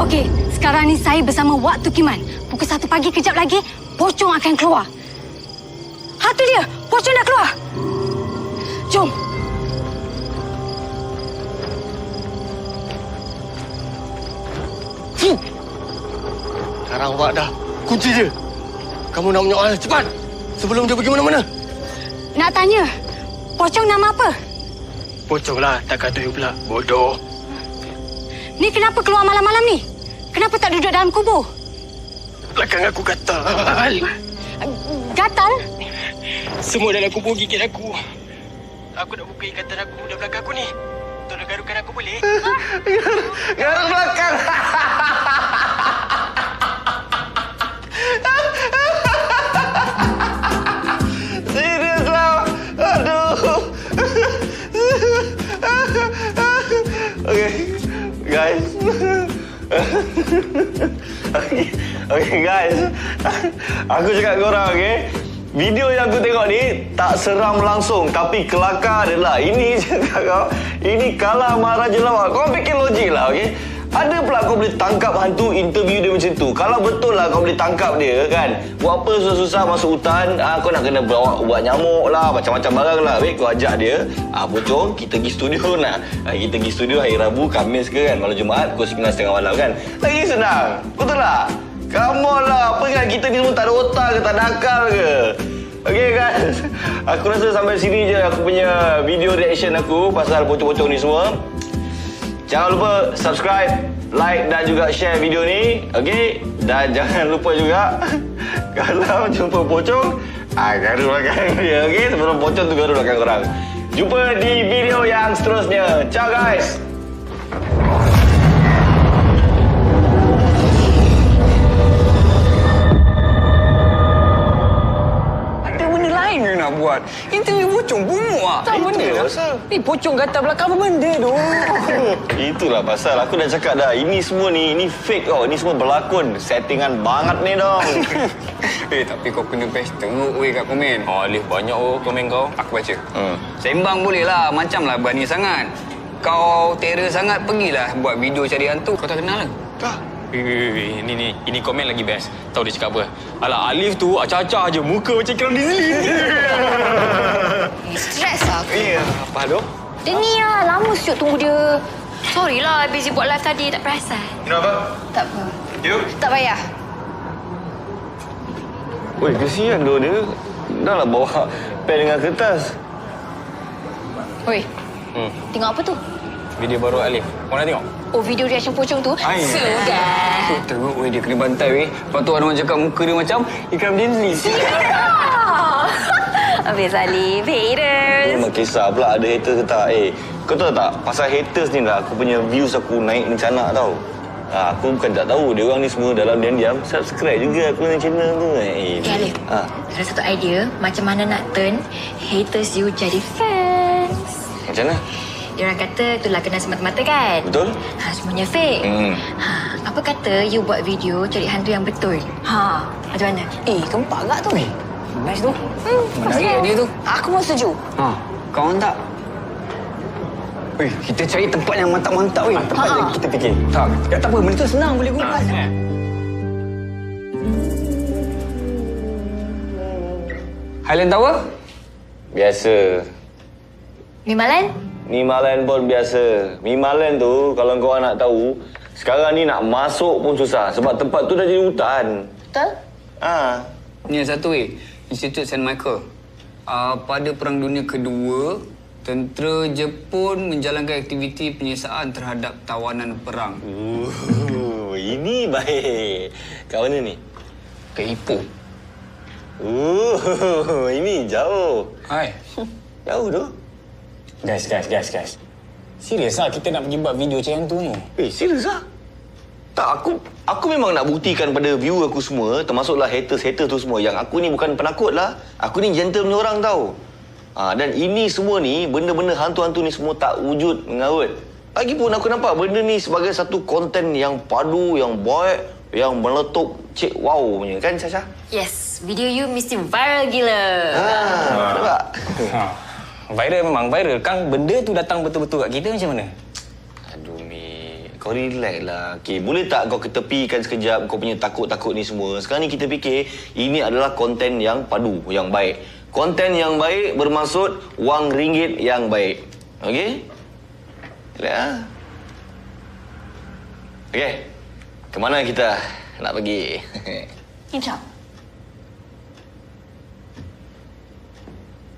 Okey, sekarang ni saya bersama Wak Tukiman. Pukul 1 pagi kejap lagi, pocong akan keluar. Ha, tu dia. Pocong dah keluar. Jom. Sekarang awak dah kunci dia. Kamu nak menyoal cepat sebelum dia pergi mana-mana. Nak tanya, pocong nama apa? Pocong lah, tak kata you pula. Bodoh. Ni kenapa keluar malam-malam ni? Kenapa tak duduk dalam kubur? Belakang aku gatal. Gatal? Semua dalam kubur gigit aku. Aku nak buka ikatan aku dah belakang aku ni. Tolong garukan aku boleh? Garuk belakang. Serius lah. Aduh. Okay, guys. Okay, guys. Aku cakap korang, okay? Video yang aku tengok ni tak seram langsung, tapi kelakar adalah. Ini cakap kau, ini kalah Maharaja Lawak. Kau fikir logik lah, okey? Ada pula kau boleh tangkap hantu, interview dia macam tu. Kalau betul lah kau boleh tangkap dia, kan? Buat apa susah-susah masuk hutan, kau nak kena buat nyamuk lah, macam-macam barang lah. Baik, kau ajak dia, pocong, kita pergi studio nak. Kita pergi studio hari Rabu, Khamis ke kan? Malam Jumaat, pukul 9.30 malam kan? Lagi senang, betul tak? Come on lah, apa kan kita ni semua tak ada otak ke, tak ada akal ke? Okay guys, aku rasa sampai sini je aku punya video reaction aku pasal pocong-pocong ni semua. Jangan lupa subscribe, like dan juga share video ni. Okay, dan jangan lupa juga kalau jumpa pocong, garu belakang dia. Okay, sebelum pocong tu garu belakang korang. Jumpa di video yang seterusnya. Ciao guys. Ni nak buat interview pocong bunuh tak benda dah. Ni pocong gatal belakang apa benda tu? Itulah pasal aku dah cakap dah, ini semua ni ini fake tau. Ini semua berlakon, settingan banget ni dong. Tapi kau kena best teruk weh kat komen. Alif banyak komen kau. Aku baca. Sembang boleh lah, macam lah berani sangat. Kau terror sangat, pergilah buat video cari hantu. Kau tak kenal lah? Tak. Ini komen lagi best. Tahu dia cakap apa? Alah, Alif tu acah-acah je, muka macam Kram Disney. Stres lah aku. Ya, apa tu? Dia ni lah, lama siut tunggu dia. Sorry lah, busy buat live tadi, tak perasan. Kenapa? Tak apa. You? Tak payah. Weh, kesian tu dia. Dah lah bawa pen dengan kertas. Oi, tengok apa tu? Video baru Alif. Kau nak tengok? Oh, video reaction pocong tu? Sudah. Teruk weh, dia kena bantai weh. Lepas tu ada orang cakap muka dia macam Ikram Disney. Habis Alif, haters. Memang kisah pula ada haters ke tak. Kau tahu tak, pasal haters ni lah aku punya views aku naik rencana tau. Aku bukan tak tahu, dia orang ni semua dalam diam-diam subscribe juga aku punya channel tu. Alif, ada satu idea macam mana nak turn haters you jadi fans. Macam mana? Dia orang kata itulah kena semata-mata kan? Betul? Semuanya fake. Apa kata you buat video cari hantu yang betul? Macam mana? Kempak agak tu. Best tu. Menarik dia tu. Aku pun setuju. Kawan tak? Weh, kita cari tempat yang mantap-mantap weh. Tempat yang kita fikir. Tak apa, benda tu senang boleh guna. Highland Tower? Biasa. Mimalan? Mimalan pun biasa. Mimalan tu kalau kau nak tahu, sekarang ni nak masuk pun susah sebab tempat tu dah jadi hutan. Betul? Ni satu weh. Institut St. Michael. Pada Perang Dunia Kedua, tentera Jepun menjalankan aktiviti penyiasaan terhadap tawanan perang. Ini baik. Kat mana ni? Ke Ipoh. Ini jauh. Hai. Jauh tu. Guys. Serius lah kita nak pergi buat video macam tu ni? Serius lah? Tak, aku memang nak buktikan pada viewer aku semua, termasuklah haters tu semua, yang aku ni bukan penakut lah. Aku ni gentle punya orang tau. Dan ini semua ni, benda-benda hantu-hantu ni semua tak wujud mengarut. Lagipun aku nampak benda ni sebagai satu konten yang padu, yang baik, yang meletup cik wow punya. Kan, Sasha? Yes, video you mesti viral gila. Nampak? Viral memang viral. Kang, benda tu datang betul-betul kat kita macam mana? Aduh, Mi. kau relax lah. Okay, boleh tak kau ketepikan sekejap kau punya takut-takut ni semua. Sekarang ni kita fikir ini adalah konten yang padu, yang baik. Konten yang baik bermaksud wang ringgit yang baik. Okey? Relax lah. Okey. Kemana kita nak pergi? Hijab.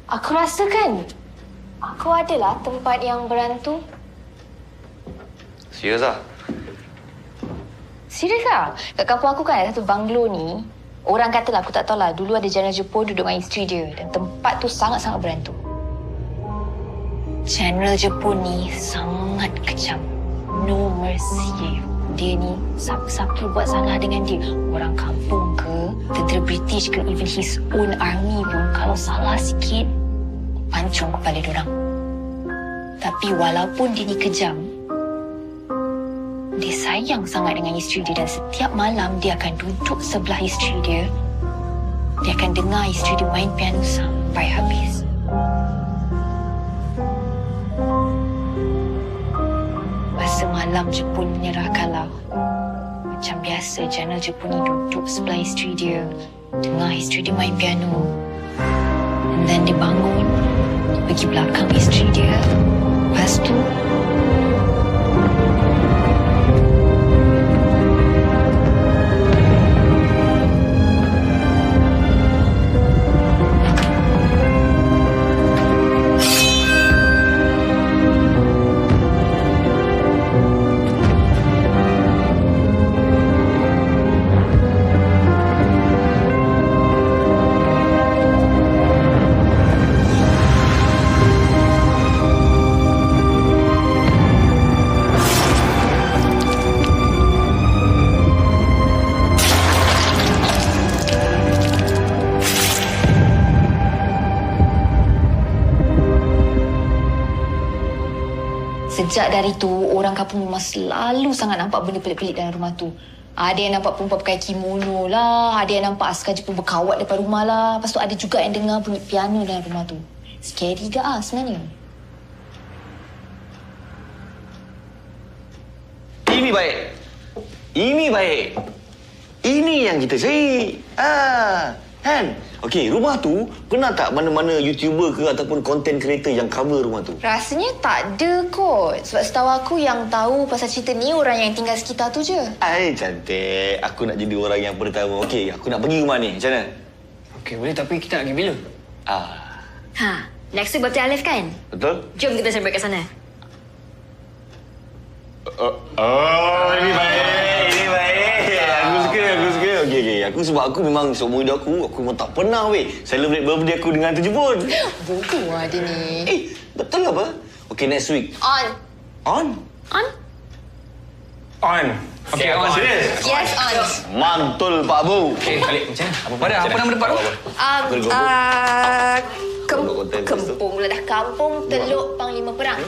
Aku rasa kan, aku adalah tempat yang berantu. Serius lah? Serius lah? Kat kampung aku kan ada satu banglo ni. Orang katalah, aku tak tahulah, dulu ada General Jepun duduk dengan isteri dia. Dan tempat tu sangat-sangat berantu. General Jepun ni sangat kejam. No mercy. Dia ni, siapa-siapa buat salah dengan dia. Orang kampung ke, tentera British ke, even his own army pun. Kalau salah sikit, pancung kepala diorang. Tapi walaupun dia ni kejam, dia sayang sangat dengan isteri dia dan setiap malam dia akan duduk sebelah isteri dia. Dia akan dengar isteri dia main piano sampai habis. Masa malam Jepun menyerah kalah. Macam biasa, General Jepun ni duduk sebelah isteri dia, dengar isteri dia main piano. And then dia bangun, pergi belakang isteri dia. Lepas tu, sejak dari tu, orang kampung memang selalu sangat nampak benda pelik-pelik dalam rumah tu. Ada yang nampak perempuan pakai kimono lah, ada yang nampak askar Jepun berkawat depan rumah lah. Lepas tu ada juga yang dengar bunyi piano dalam rumah tu. Scary ke sebenarnya? Ini baik. Ini baik. Ini yang kita cari. Kan? Okey, rumah tu pernah tak mana-mana YouTuber ke ataupun content creator yang cover rumah tu? Rasanya tak ada kot. Sebab setahu aku yang tahu pasal cerita ni orang yang tinggal sekitar tu je. Ai, cantik. Aku nak jadi orang yang pertama. Okey, aku nak pergi rumah ni. Macam mana? Okey, boleh tapi kita nak pergi bila? Next week birthday Alif kan? Betul? Jom kita celebrate kat sana. Ini baik. Ini baik. Aku suka. Okey. Sebab aku memang seumur hidup aku memang tak pernah celebrate birthday aku dengan tu pun. Bodoh lah dia ni. Betul apa? Okey, next week. On. On? Okey, on. Serius? Yes, on. Mantul, Pak Bu. Okey, balik. Macam mana? Apa nama tempat tu? Kempung pula dah. Kampung Teluk Panglima Perang.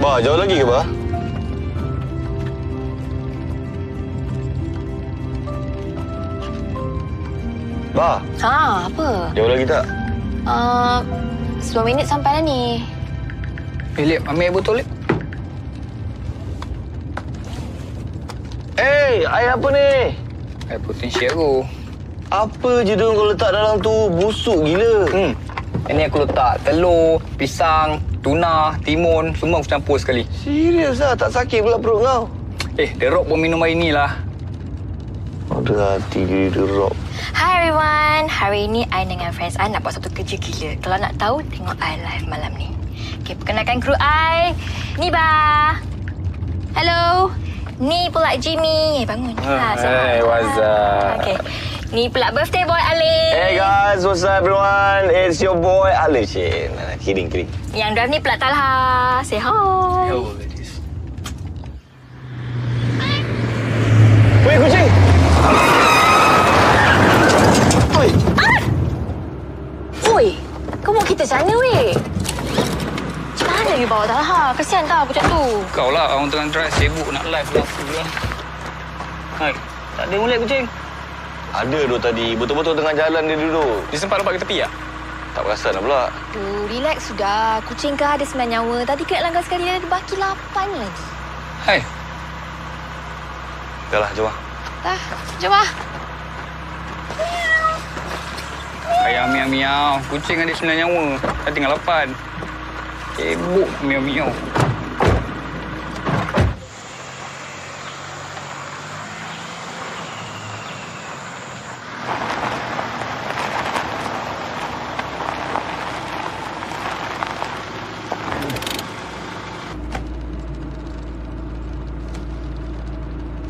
Bah, jauh lagi ke, Bah? Bah, Apa? jauh lagi tak? 10 minit sampai dah ni. Lip, ambil botol, Lip. Air apa ni? Air potensi aku. Apa je dong kau letak dalam tu? Busuk gila. Ini aku letak telur, pisang, tuna, timun, semua aku campur sekali. Serius lah, tak sakit pula perut kau? Derok pun minum air ni lah. Ada hati dia derop. Hi everyone. Hari ini I dengan friends I nak buat satu kerja gila. Kalau nak tahu, tengok I live malam ni. Okay, perkenalkan kru I. Ni Ba. Hello. Ni pula Jimmy. Bangun. Hey, what's up? Okay. Ni pula birthday boy Alif. Hey guys, what's up everyone? It's your boy Alif. Kidding. Yang drive ni pula Talha. Say hi. Weh, kucing! Oi! Oi, kau mau kita macam mana, weh? Macam mana you bawa tak lah? Kesian tau budak tu. Kau lah, orang tengah drive sibuk nak live lah. Hai, tak ada mulai kucing. Ada tu tadi. Betul-betul tengah jalan dia duduk. Dia sempat lompat ke tepi tak? Tak perasan lah pula. Tuh, relax sudah. Kucing kah ada 9 nyawa. Tadi kat langgar sekali dia ada baki 8 lagi. Hai. Dah lah, jom lah. Dah, jom lah. Ayam miau-miau. Kucing ada 9 nyawa. Dah tinggal 8. Sibuk miau-miau.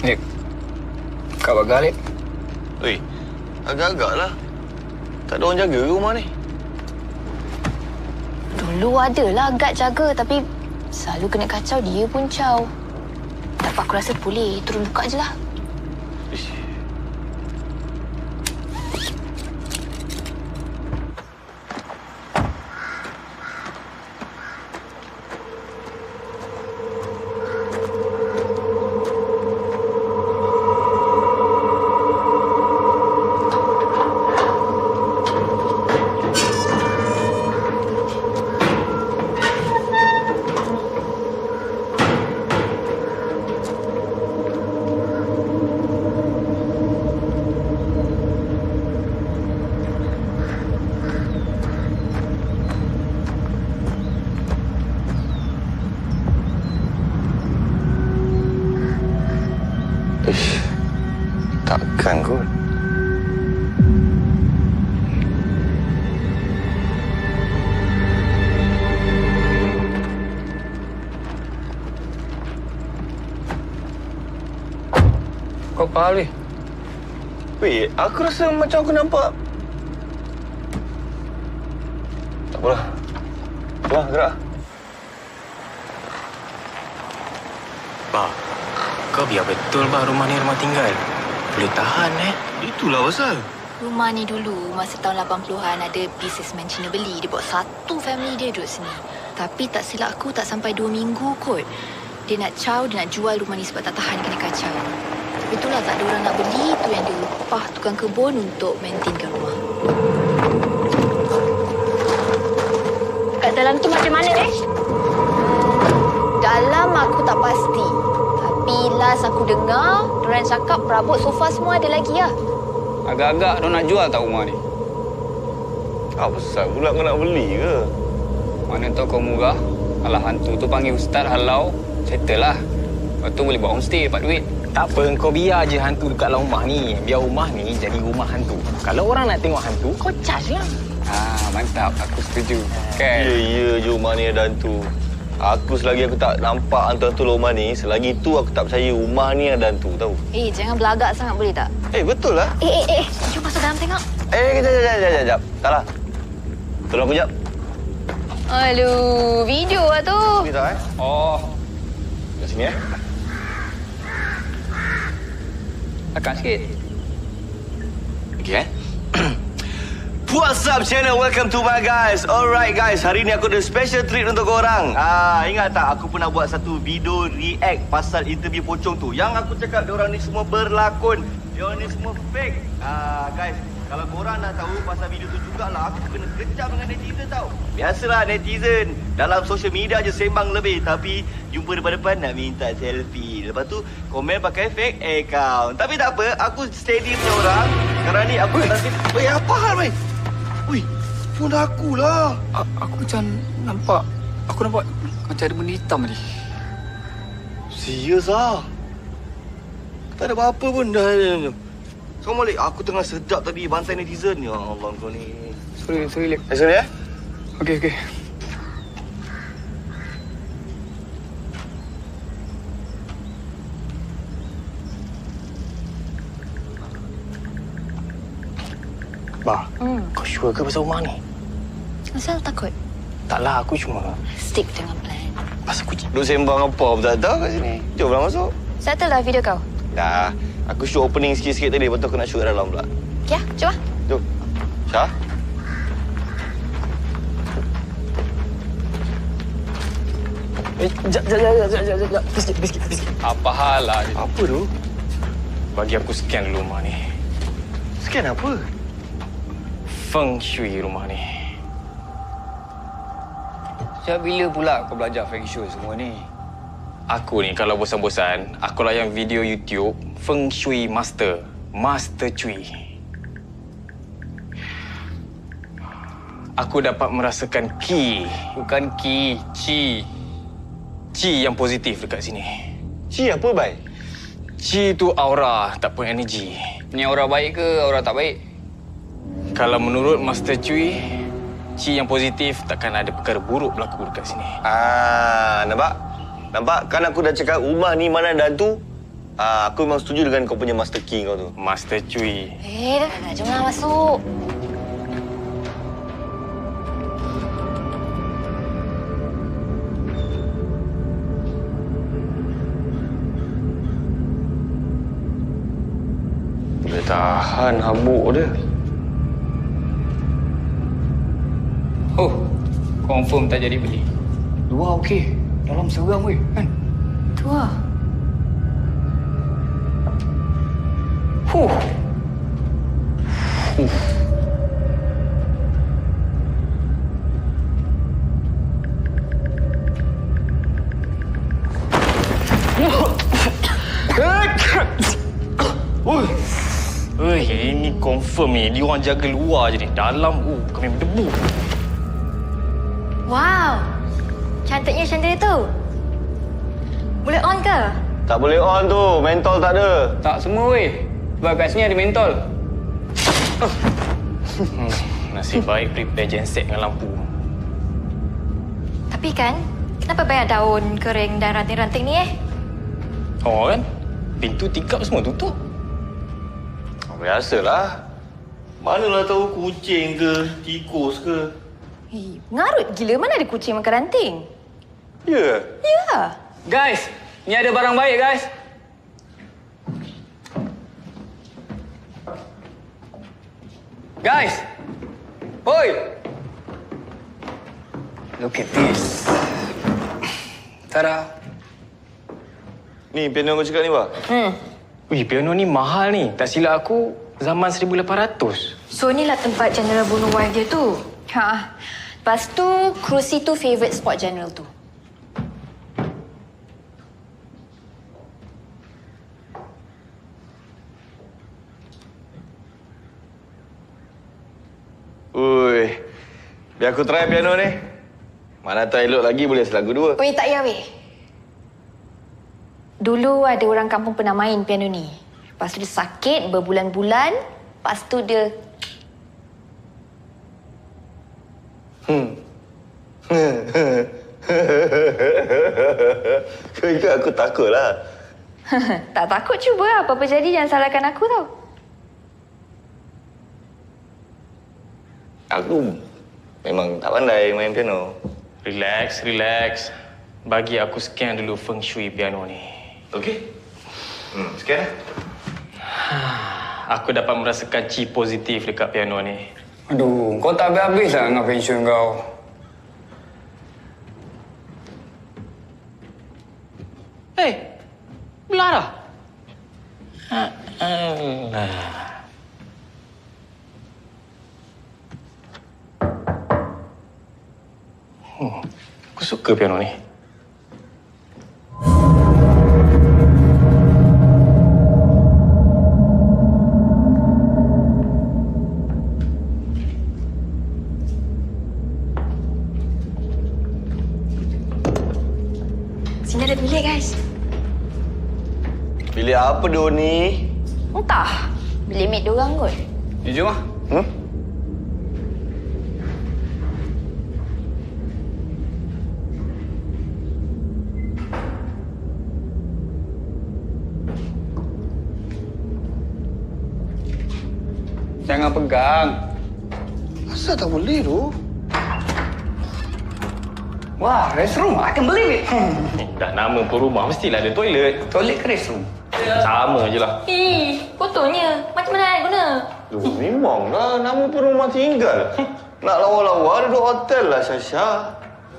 Nik, kau bagal, Nik? Oi, agak-agak lah. Tak ada orang jaga ke rumah ni? Dulu adalah guard jaga tapi selalu kena kacau dia pun caw. Tapi aku rasa boleh turun buka je lah. Ish. Ish, takkan kot. Kau faham, Lik? Weh, aku rasa macam aku nampak. Tak apalah. Jom lah, gerak. Bah, kau biar betul bah rumah ni rumah tinggal. Boleh tahan Itulah pasal. Rumah ni dulu masa tahun 80-an ada businessman Cina beli. Dia bawa satu family dia duduk sini. Tapi tak silap aku tak sampai 2 minggu kot. Dia nak caw, dia nak jual rumah ni sebab tak tahan kena kacau. Tapi itulah tak ada orang nak beli. Tu yang dia upah tukang kebun untuk maintainkan rumah. Kat dalam tu macam mana, Dalam aku tak pasti. Tapi last aku dengar, diorang cakap perabot sofa semua ada lagi lah. Agak-agak dia nak jual tak rumah ni? Apa pasal pula kau nak beli ke? Mana tahu kau murah. Alah, hantu tu panggil ustaz halau. Settle lah. Lepas tu boleh buat homestay dapat duit. Tak apa, kau biar je hantu dekat dalam rumah ni. Biar rumah ni jadi rumah hantu. Kalau orang nak tengok hantu, kau charge lah. Mantap. Aku setuju. Kan? Ya, je rumah ni ada hantu. Aku selagi aku tak nampak hantu-hantu rumah ni, selagi tu aku tak percaya rumah ni ada hantu, tahu? Jangan belagak sangat boleh tak? Betul lah. Jom masuk dalam tengok. Kejap. Tak lah. Tolong aku jap. Aduh, video lah tu. Sini tak, Oh, Kat sini, tekan sikit. Okay, What's up channel, welcome to my guys. Alright guys, hari ni aku ada special treat untuk korang. Ingat tak aku pernah buat satu video react pasal interview pocong tu. Yang aku cakap diorang ni semua berlakon, diorang ni semua fake. Guys, kalau korang nak tahu pasal video tu jugalah, aku kena kecap dengan netizen tau. Biasalah netizen dalam social media je sembang lebih, tapi jumpa depan-depan nak minta selfie. Lepas tu komen pakai fake account. Tapi tak apa, aku steady punya orang. Sekarang ni aku nanti. Apa hal, Mai? Ui, phone aku lah. Aku macam nampak. Aku nampak macam ada benda hitam tadi. Serius ah? Tak ada apa-apa pun dah. Kau balik, aku tengah sedap tadi bantai netizen. Ya Allah kau ni. Sorry, Lek. Sorry Okey. Bah, kau sure ke pasal rumah ni? Asal takut? Taklah, aku cuma Stick dengan plan. pasal kucing. Duk sembang apa pun tak tahu kat sini. Jomlah masuk. Settle dah video kau? Dah. Aku shoot opening sikit-sikit tadi, lepas tu aku nak shoot dalam pula. Ya, cuba. Jom. Syah? Sekejap. Biskit. Apa hal lah? Apa tu? Bagi aku scan dulu rumah ni. Scan apa? Feng Shui rumah ni. Sejak bila pula kau belajar Feng Shui semua ni? Aku ni kalau bosan-bosan, aku layan video YouTube Feng Shui Master. Master Cui. Aku dapat merasakan ki. Bukan ki, chi. Chi yang positif dekat sini. Ci apa, Bai? Chi tu aura, tak pun energi. Ni aura baik ke aura tak baik? Kalau menurut Master Cui, chi yang positif takkan ada perkara buruk berlaku dekat sini. Nampak? Nampak? Kan aku dah cakap rumah ni mana ada hantu. Aku memang setuju dengan kau punya Master Key kau tu. Master Cui. Dah, jomlah masuk. Boleh tahan habuk dia. Oh, confirm tak jadi beli. Luar okey. Dalam seram weh, kan? Tu lah. Huh. Ini confirm ni. Dia orang jaga luar je ni. Dalam, kami berdebu. Wow. Cantiknya chandelier tu. Boleh on ke? Tak boleh on tu. Mentol tak ada. Tak semua weh. Sebab kat sini ada mentol. Nasib baik prepare genset dengan lampu. Tapi kan, kenapa banyak daun kering dan ranting-ranting ni Oh kan? Pintu tikap semua tutup. Biasalah. Manalah tahu kucing ke, tikus ke. Ngarut gila. Mana ada kucing makan ranting? Ya. Ya. Guys, ni ada barang baik guys. Guys. Hoi. Look at this. Tada. Ni piano kau cakap ni, Pak? Wih, piano ni mahal ni. Tak silap aku, zaman 1800. So, inilah tempat General bunuh wife dia tu. Lepas tu, kerusi tu favourite spot General tu. Ui. Biar aku try piano ni. Mana tahu elok lagi boleh selagu dua. Weh, tak payah weh. Dulu ada orang kampung pernah main piano ni. Lepas tu dia sakit berbulan-bulan. Lepas tu dia... Kau ingat aku takut lah. tak takut, cuba lah. Apa-apa jadi jangan salahkan aku tau. Aku memang tak pandai main piano. Relax. Bagi aku scan dulu Feng Shui piano ni. Okey? Sekian lah. Aku dapat merasakan chi positif dekat piano ni. Aduh, kau tak habis-habis lah dengan Feng Shui kau. Belah dah. Alah. Aku suka piano ni. Sini ada bilik, guys. Bilik apa dia ni? Entah. Bilik mate diorang kot. Jom lah. Jangan pegang. Asal tak boleh tu? Wah, restroom. I can believe it. Dah nama pun rumah, mestilah ada toilet. Toilet ke restroom? Sama je lah. Kotornya. Macam mana nak guna? Memanglah, nama pun rumah tinggal. Nak lawa-lawa duduk hotel lah, Syasha.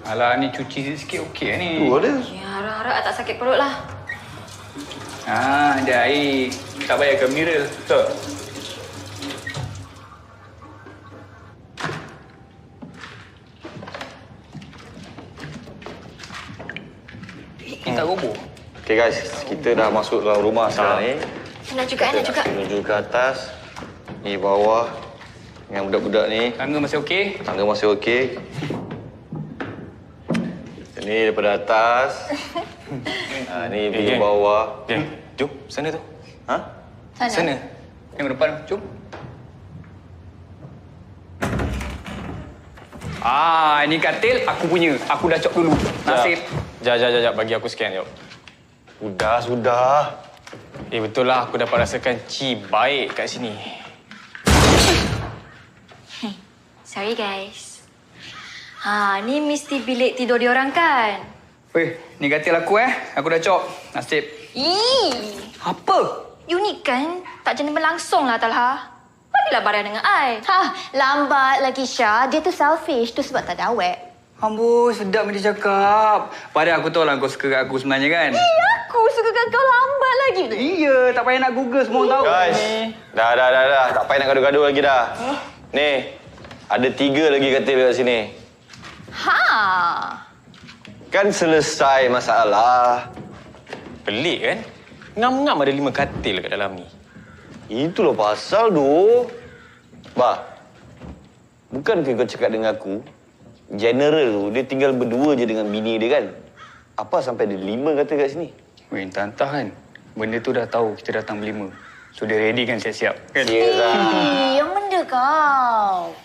Alah, ni cuci sikit okey ni. Tu ada. Ya, harap-harap tak sakit perut lah. Ada air. Tak payah ke mineral. Betul? Kita roboh. Okay guys, kita dah masuk dalam rumah sekarang ni. Nak juga, nak juga. Menuju ke atas. Ni bawah. Dengan budak-budak ni. Tangga masih okey? Tangga masih okey. Ni daripada atas. Ni pergi bawah. Jom, sana tu. Ha? Sana. Tengok depan. Jom. Ini katil aku punya. Aku dah cop dulu. Nasib. Jap. Bagi aku scan, jap. Sudah. Betul lah. Aku dapat rasakan Ci baik kat sini. Sorry guys. Ni mesti bilik tidur diorang kan? Weh, ni katil aku Aku dah cop. Nasib. Apa? Unik kan? Tak jenis langsung lah Talha. Matilah barang dengan I. Lambat lagi Syah. Dia tu selfish. Tu sebab tak ada awet. Amboi, sedap dia cakap. Padahal aku tahu lah kau suka kat aku sebenarnya kan? Aku suka kau lambat lagi. Iya, tak payah nak Google, semua orang tahu. Guys, dah. Tak payah nak gaduh-gaduh lagi dah. Ni, ada 3 lagi katil kat sini. Kan selesai masalah. Pelik kan? Ngam-ngam ada 5 katil kat dalam ni. Itulah pasal tu. Bah, bukankah kau cakap dengan aku, General tu, dia tinggal berdua je dengan bini dia kan? Apa sampai ada 5 katil kat sini? Weh, entah kan? Benda tu dah tahu kita datang berlima. So, dia ready kan siap-siap. Kan? Yang benda kau.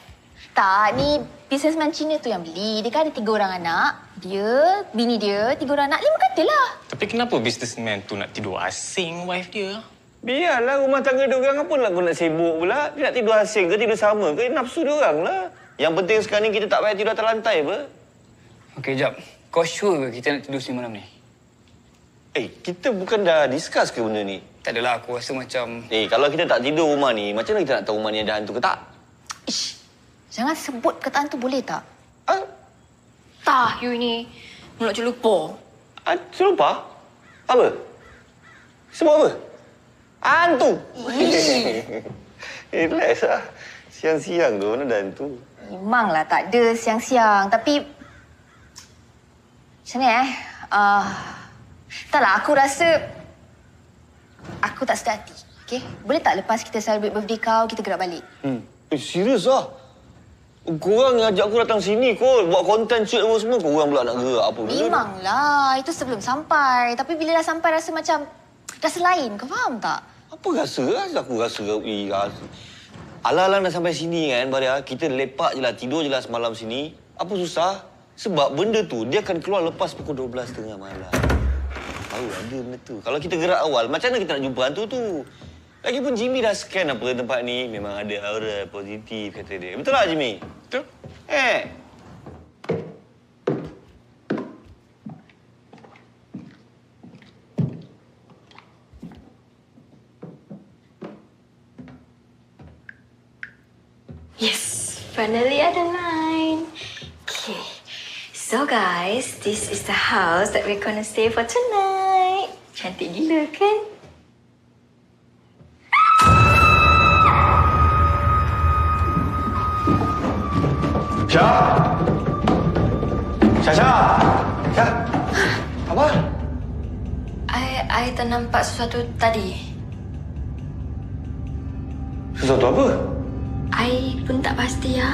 Tak, ni businessman Cina tu yang beli. Dia kan ada 3 orang anak. Dia, bini dia, 3 orang anak, 5 katil lah. Tapi kenapa businessman tu nak tidur asing wife dia? Biarlah rumah tangga dia orang, apa nak kau nak sibuk pula? Dia nak tidur asing ke tidur sama ke? Nafsu dia orang lah. Yang penting sekarang ni kita tak payah tidur atas lantai apa? Okey, jap. Kau sure ke kita nak tidur sini malam ni? Kita bukan dah discuss ke benda ni? Tak adalah, aku rasa macam... Kalau kita tak tidur rumah ni, macam mana kita nak tahu rumah ni ada hantu ke tak? Ish, jangan sebut kataan tu boleh tak? Ha? Tak, you ni. Mulut celupa. Selupa? Apa? Sebab apa? Hantu! Relax lah. Siang-siang tu mana ada hantu? Memanglah tak ada siang-siang. Tapi... Macam ni taklah, aku rasa... Aku tak sedar hati. Okay? Boleh tak lepas kita celebrate birthday kau, kita gerak balik? Serius lah? Korang ajak aku datang sini kot. Buat konten shoot apa semua. Korang pula nak gerak apa benda? Memanglah. Itu sebelum sampai. Tapi bila dah sampai rasa macam... Rasa lain. Kau faham tak? Apa rasa? Aku rasa. Rasa. Alang-alang dah sampai sini kan, Baria. Kita lepak je lah. Tidur je lah semalam sini. Apa susah? Sebab benda tu, dia akan keluar lepas pukul 12.30 malam. Tahu ada benda tu. Kalau kita gerak awal, macam mana kita nak jumpa hantu tu? Lagipun Jimmy dah scan apa tempat ni. Memang ada aura positif, kata dia. Betul tak, Jimmy? Betul. Yes, finally ada line. Okay, so guys, this is the house that we're gonna stay for tonight. Cantik gila kan? Syah! Syah! Apa? I ternampak sesuatu tadi. Sesuatu apa? I pun tak pasti ya.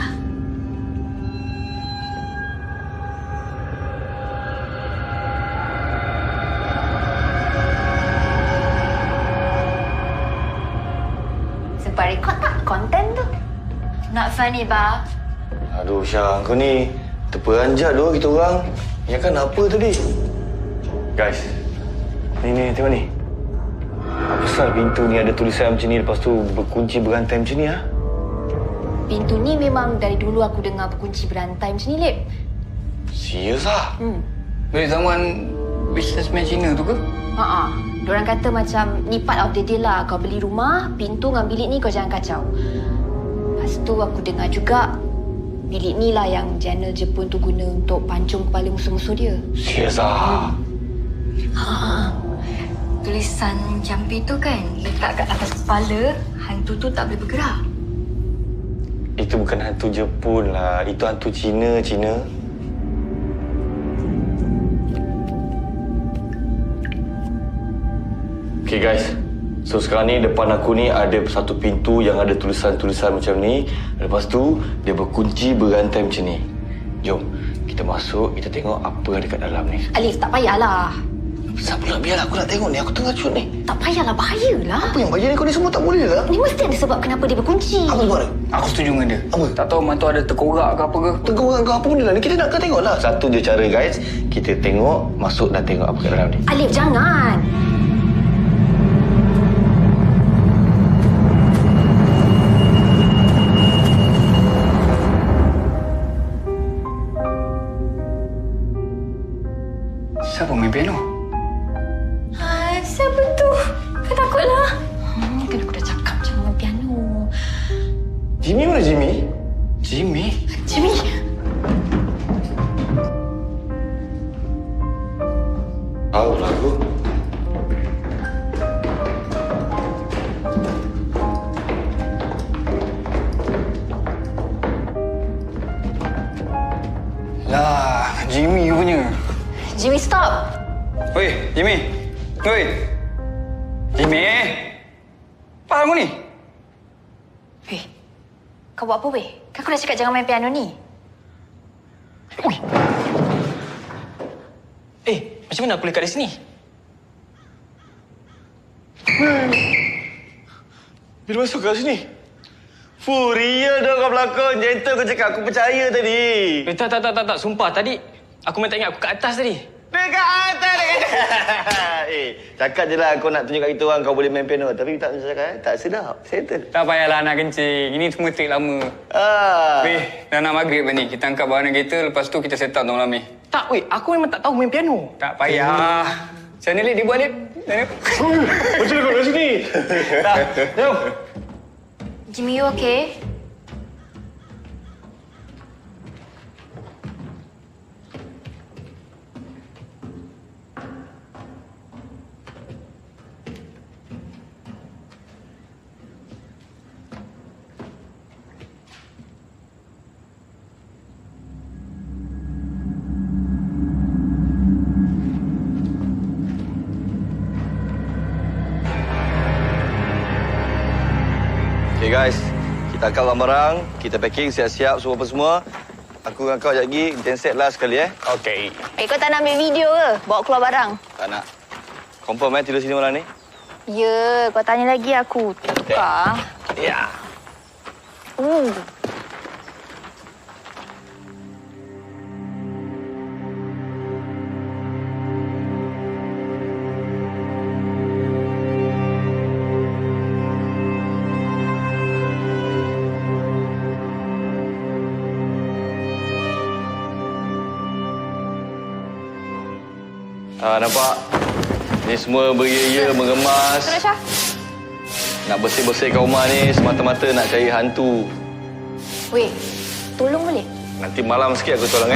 Sempat rekod tak konten tu? Not funny, ba? Aduh, Syah, kau ni terperanjat doh kita orang. Yang kan apa tadi? Guys, ni, tengok ni. Apa pasal pintu ni ada tulisan macam ni, lepas tu berkunci berantai macam ni, ha? Pintu ni memang dari dulu aku dengar berkunci berantai macam ni, Lip. Serius lah? Dari zaman businessman Cina tu ke? Diorang kata macam ni part of the deal lah. Kau beli rumah, pintu dengan bilik ni kau jangan kacau. Lepas tu aku dengar juga bilik ni lah yang Jenel Jepun tu guna untuk pancung kepala musuh-musuh dia. Serius ah? Tulisan jampi tu kan letak kat atas kepala, hantu tu tak boleh bergerak. Itu bukan hantu Jepun lah. Itu hantu Cina. Okay guys. So sekarang ni depan aku ni ada satu pintu yang ada tulisan-tulisan macam ni. Lepas tu dia berkunci berantai macam ni. Jom kita masuk, kita tengok apa ada kat dalam ni. Alif, tak payahlah. Kenapa pula? Biarlah aku nak tengok ni. Aku tengah cut ni. Tak payahlah, bahayalah. Apa yang bayar ni? Kau ni semua tak boleh lah. Ni mesti ada sebab kenapa dia berkunci. Apa sebab dia? Aku setuju dengan dia. Apa? Tak tahu mantu ada terkorak ke apa ke. Tengok kau apa benda lah ni. Kita nak tengok lah. Satu je cara guys. Kita tengok, masuk dan tengok apa kat dalam ni. Alif, jangan. Siapa main piano? Siapa tu? Kau takutlah. Kan aku dah cakap jangan main piano. Jimmy mana Jimmy? Jimmy? Jimmy. Tahu lah aku. Lah, Jimmy punya. Jimmy, stop. Oi, Jimmy. Oi. Jimmy. Apa kamu ni? Weh, kau buat apa weh? Kan aku dah cakap jangan main piano ni. Ui. Macam mana aku boleh kat di sini? Bila masuk kat sini? Furia dah kau berlakon. Gentle kau cakap. Aku percaya tadi. Tak. Sumpah, tadi aku main tak ingat aku kat atas tadi. Dekat atas dia kata. Cakap je lah kau nak tunjuk kat kita orang kau boleh main piano. Tapi tak cakap, tak sedap. Settle. Tak payahlah nak kencing. Ini semua trik lama. Weh, dah nak maghrib ni. Kita angkat barang kereta. Lepas tu kita set up Tuan Lami. Tak, aku memang tak tahu main piano. Tak payah. Sana Lip, dia buat Lip. Macam mana kau kat sini? Tak, jom. Jimmy, you okay? Okay guys, kita angkat barang-barang, kita packing siap-siap semua. Aku dengan kau sekejap lagi, kita set lah sekali Okey. Kau tak nak ambil video ke? Bawa keluar barang. Tak nak. Confirm tidur sini malam ni? Ya, kau tanya lagi aku. Tukar. Ya. Nampak? Ni semua beria-ia, mengemas. Kenapa, Syah? Nak bersih-bersihkan rumah ni semata-mata nak cari hantu. Weh, tolong boleh? Nanti malam sikit aku tolong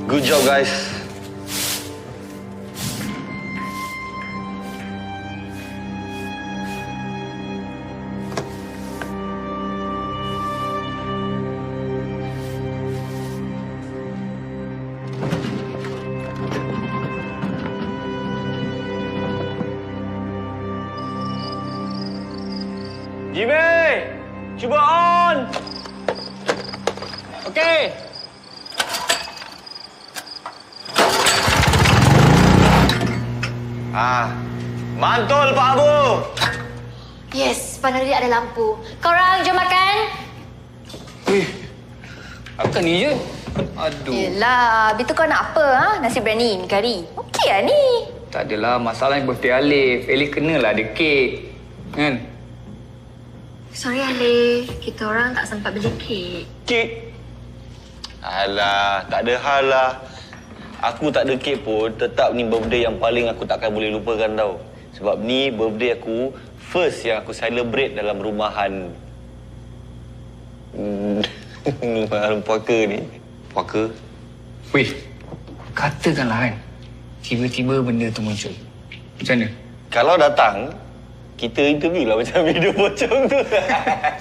Good job guys. Jimmy! Cuba on! Okey. Mantul Pak Abu! Yes, pandang dia ada lampu. Korang, jom makan. Bukan ni je. Aduh. Yelah, habis tu kau nak apa? Nasi biryani, kari. Okey lah ni. Tak adalah. Masalahnya birthday Alif. Alif kenalah ada kek. Kan? Sorry, Alif. Kita orang tak sempat beli kek. Kek? Alah, tak ada hal lah. Aku tak ada kek pun, tetap ni birthday yang paling aku takkan boleh lupakan tau. Sebab ni birthday aku first yang aku celebrate dalam rumahan rumahan puaka ni. Puaka. Weh, katakanlah kan, tiba-tiba benda tu muncul. Macam mana? Kalau datang, kita interview lah macam video pocong tu.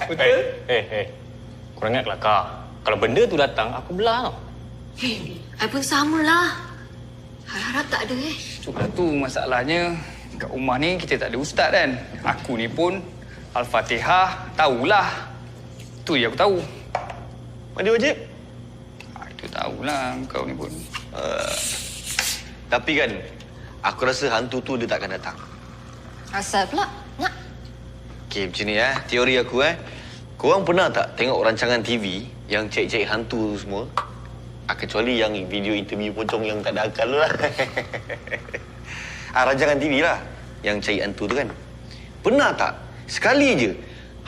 Betul? Korang ingat kelakar. Kalau benda tu datang, aku belah tau. I pun samalah. Harap tak ada Itulah tu masalahnya. Kat rumah ni kita tak ada ustaz kan. Aku ni pun Al-Fatihah tahulah. Tu je aku tahu. Mandi wajib? Itu tahulah kau ni pun. Tapi kan, aku rasa hantu tu dia takkan datang. Asal pula? Nak? Okey, macam ni teori aku Korang pernah tak tengok rancangan TV yang cek-cek hantu tu semua? Kecuali yang video interview pocong yang tak ada akal tu lah. Rancangan TV lah yang cari hantu tu kan. Pernah tak sekali je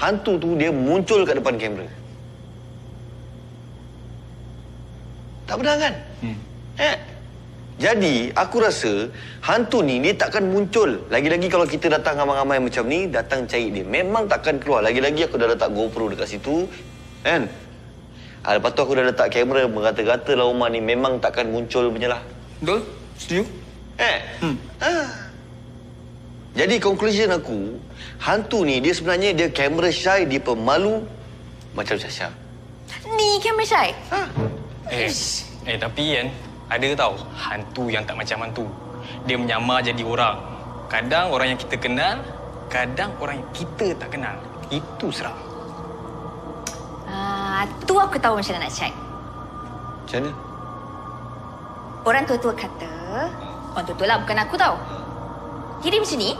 hantu tu dia muncul kat depan kamera? Tak pernah kan? Jadi, aku rasa hantu ni dia takkan muncul. Lagi-lagi kalau kita datang ramai-ramai macam ni, datang cari dia. Memang takkan keluar. Lagi-lagi aku dah letak GoPro dekat situ. Kan? Lepas tu aku dah letak kamera merata-rata lah rumah ni. Memang takkan muncul punya lah. Betul? Setuju? Jadi, conclusion aku, hantu ni dia sebenarnya dia kamera shy, dia pemalu macam Syasha. Ni kamera shy? Tapi kan, ada tau hantu yang tak macam hantu. Dia menyamar jadi orang. Kadang orang yang kita kenal, kadang orang yang kita tak kenal. Itu seram. Tu aku tahu macam mana nak check. Macam mana? Orang tua-tua kata, orang tua-tua lah bukan aku tau. Jadi macam ni,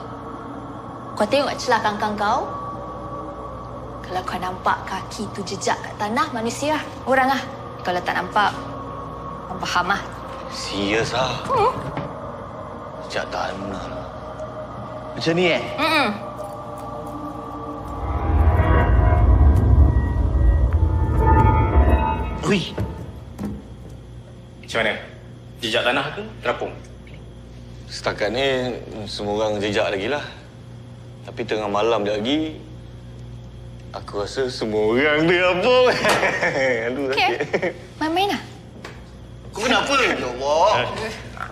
kau tengok celah kangkang kau. Kalau kau nampak kaki tu jejak kat tanah, manusia lah. Orang lah. Kalau tak nampak, kau faham lah. Serius lah? Sejak tanah lah. Macam ni Ui. Macam mana? Jejak tanah ke terapung? Setakat ni semua orang jejak lagi lah. Tapi tengah malam lagi, aku rasa semua orang terapung. Aduh, Okay. sakit. Main-main lah. Kau kenapa? Ya Allah.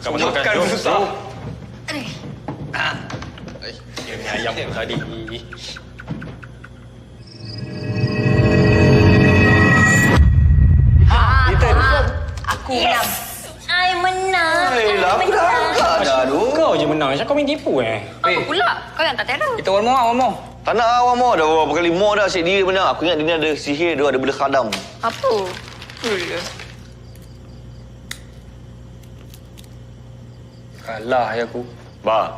Kau makan susah. Aduh. Dia punya ayam tu tadi. Aku menang. I menang. Langkah dah tu. Kau je menang. Macam kau main tipu Apa pula? Kau yang tak terror. Kita one more. Tak nak awak mau dah berapa kali mau dah asyik dia menang. Aku ingat dia ni ada sihir, dia ada benda khadam. Apa? Kalah ya aku. Ba,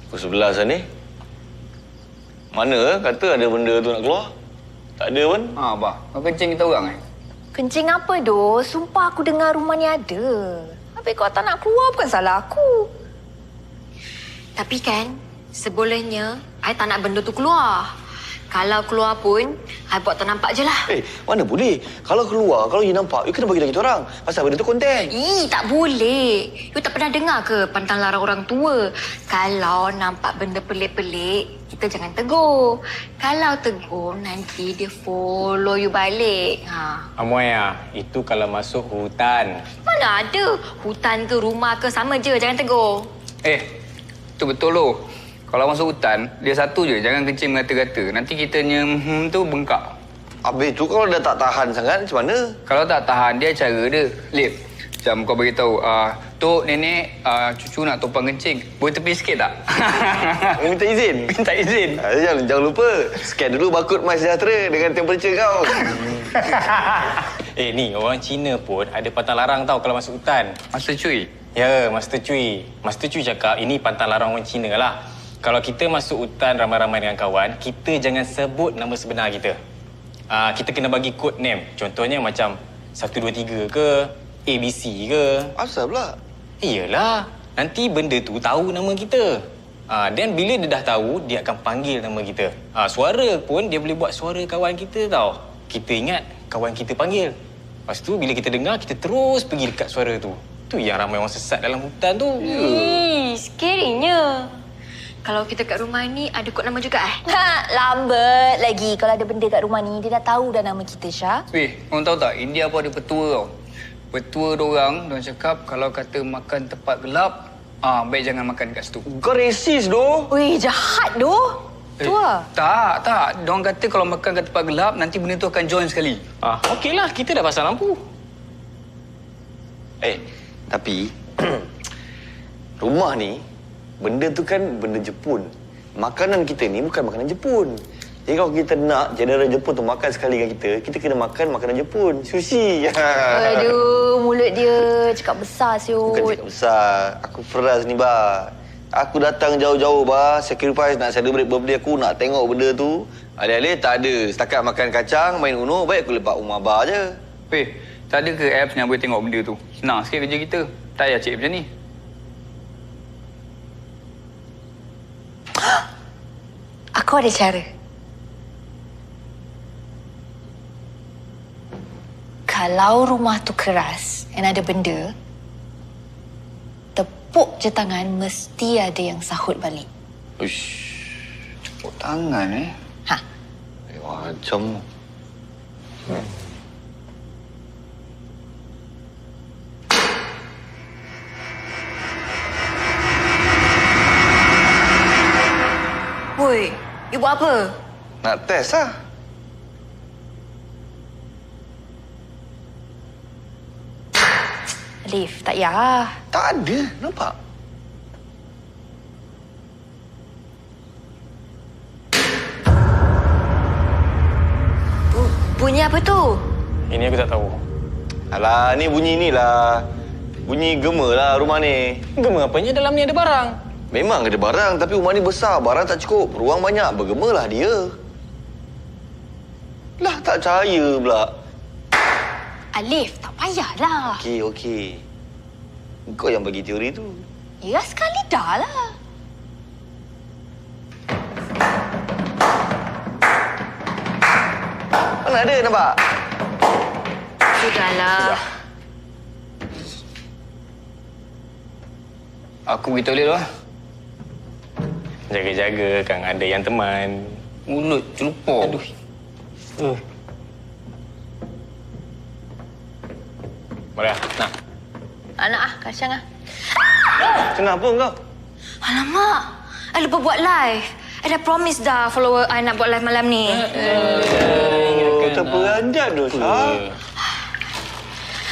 pukul 11 lah ni. Mana kata ada benda tu nak keluar? Tak ada pun. Bah. Kau kencing kita orang Kencing apa, doh? Sumpah aku dengar rumah ni ada. Habis kau tak nak keluar, bukan salah aku. Tapi kan, sebelumnya, I tak nak benda tu keluar. Kalau keluar pun, I buat tak nampak je lah. Mana boleh? Kalau keluar, kalau you nampak, you kena bagi tahu kita orang. Pasal benda tu konten. Tak boleh. You tak pernah dengar ke pantang larang orang tua? Kalau nampak benda pelik-pelik, kita jangan tegur. Kalau tegur, nanti dia follow you balik. Amoy itu kalau masuk hutan. Mana ada? Hutan ke rumah ke sama je, jangan tegur. Tu betul loh. Kalau masuk hutan, dia satu je. Jangan kencing mengata-gata. Nanti kitanya tu bengkak. Habis tu kalau dah tak tahan sangat, macam mana? Kalau tak tahan, dia cara dia. Lip, macam kau beritahu, Tok, Nenek, cucu nak tumpang kencing. Boleh tepi sikit tak? Minta izin? Minta izin. Jangan lupa, scan dulu barcode MySejahtera dengan temperature kau. Ni orang Cina pun ada pantang larang tau kalau masuk hutan. Master Cui. Ya, Master Cui. Master Cui cakap ini pantang larang orang Cina lah. Kalau kita masuk hutan ramai-ramai dengan kawan, kita jangan sebut nama sebenar kita. Kita kena bagi code name. Contohnya macam 123 ke, ABC ke. Asal pula? Iyalah, nanti benda tu tahu nama kita. Dan bila dia dah tahu, dia akan panggil nama kita. Suara pun dia boleh buat suara kawan kita tau. Kita ingat kawan kita panggil. Lepas tu bila kita dengar, kita terus pergi dekat suara tu. Tu yang ramai orang sesat dalam hutan tu. Scary-nya. Kalau kita kat rumah ni, ada kod nama juga lambat lagi. Kalau ada benda kat rumah ni, dia dah tahu dah nama kita, Syah. Weh, orang tahu tak? India pun ada petua tau. Petua diorang cakap kalau kata makan tempat gelap, baik jangan makan kat situ. Kau resis doh. Weh, jahat doh. Tua. Tak. Diorang kata kalau makan kat tempat gelap, nanti benda tu akan join sekali. Okeylah, kita dah pasang lampu. Tapi rumah ni benda tu kan benda Jepun. Makanan kita ni bukan makanan Jepun. Jadi kalau kita nak general Jepun tu makan sekali dengan kita kena makan makanan Jepun. Sushi. Aduh, mulut dia cakap besar siut. Bukan cakap besar. Aku peras ni, bah. Aku datang jauh-jauh, bah. Sacrifice nak celebrate birthday aku, nak tengok benda tu. Alih-alih tak ada. Setakat makan kacang, main Uno, baik aku lepak rumah bah je. Weh, tak ada ke apps yang boleh tengok benda tu? Senang sikit kerja kita. Tak payah cik macam ni. Aku ada cara. Kalau rumah tu keras dan ada benda, tepuk je tangan, mesti ada yang sahut balik. Uish. Tepuk tangan, Ha. Macam. Woi, you buat apa? Nak test lah. Alif, tak payah. Tak ada, nampak? Bunyi apa tu? Ini aku tak tahu. Alah, ni bunyi ni lah. Bunyi gema lah rumah ni. Gema apanya dalam ni ada barang? Memang ada barang, tapi rumah ni besar. Barang tak cukup. Ruang banyak. Bergema lah dia. Lah, tak percaya pula. Alif, tak payahlah. Okey. Kau yang bagi teori tu. Ya, sekali dah lah. Mana ada, nampak? Sudahlah. Aku beritahu dia lah. Jaga-jaga, Kang. Ada yang teman. Mulut celupor. Aduh. Boleh lah. Nak. Anak kacang Kenapa kau? Alamak, I lupa buat live. I dah promise dah follower I nak buat live malam ni. Terperanjat dosa.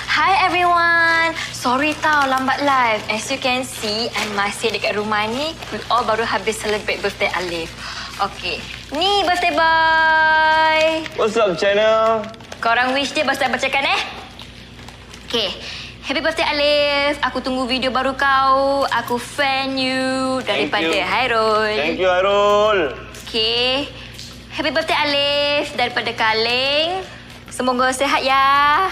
Hi everyone. Sorry tau lambat live. As you can see, I masih dekat rumah ni. We all baru habis celebrate birthday Alif. Okay. Ni birthday boy. What's up, channel? Korang wish dia baru saya bacakan Okay. Happy birthday Alif. Aku tunggu video baru kau. Aku fan you daripada you. Hairul. Thank you, Hairul. Okay. Happy birthday Alif daripada Kaleng. Semoga sihat ya.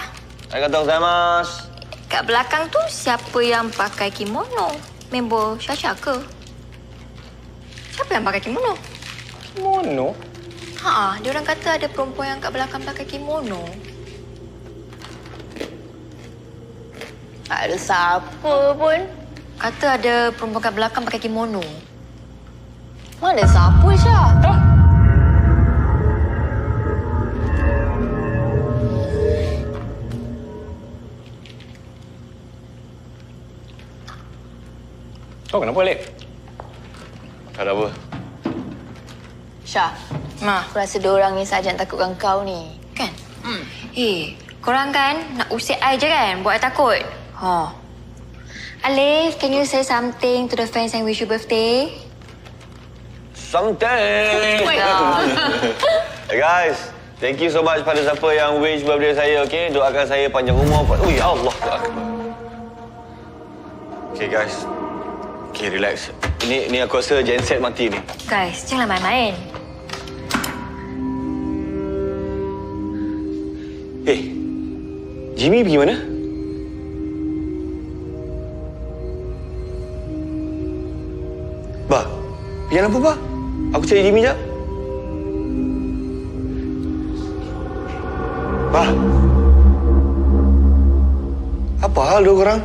Arigatou gozaimasu. Kat belakang tu siapa yang pakai kimono? Member Syasha ke? Siapa yang pakai kimono? Kimono? Dia orang kata ada perempuan yang kat belakang pakai kimono. Tak ada siapa pun. Kata ada perempuan kat belakang pakai kimono. Mana siapa, Syah? Kau kenapa, Alif? Tak ada apa. Syah, aku rasa diorang ni sahaja yang takutkan kau ni. Kan? Korang kan nak usik I je kan? Buat I takut. Alif, can you say something to the fans yang wish you birthday? Something. Hey guys, thank you so much pada siapa yang wish birthday saya, okay? Doakan saya panjang umur. Ui, Allah Akbar. Okay guys. Okay, relax. Ini aku rasa genset mati ni. Guys, janganlah main-main. Jimmy pergi mana? Bah, pergi apa, Bah? Aku cari Jimmy jap. Bah. Apa hal dua korang?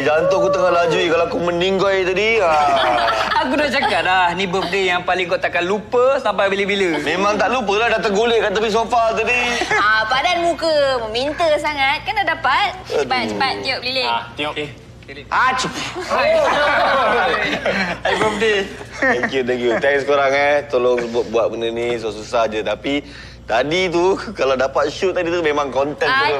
jantung aku tengah laju kalau aku meninggoy tadi. Aku dah cakap dah, ni birthday yang paling kau takkan lupa sampai bila-bila. Memang tak lupa lah dah tergolek kat tepi sofa tadi. Padan muka. Meminta sangat. Kan dah dapat. Cepat. Tiup lilin. Tiup. Happy birthday. Thank you. Thanks korang tolong buat benda ni susah-susah je. Tapi tadi tu kalau dapat shoot tadi tu memang konten tu.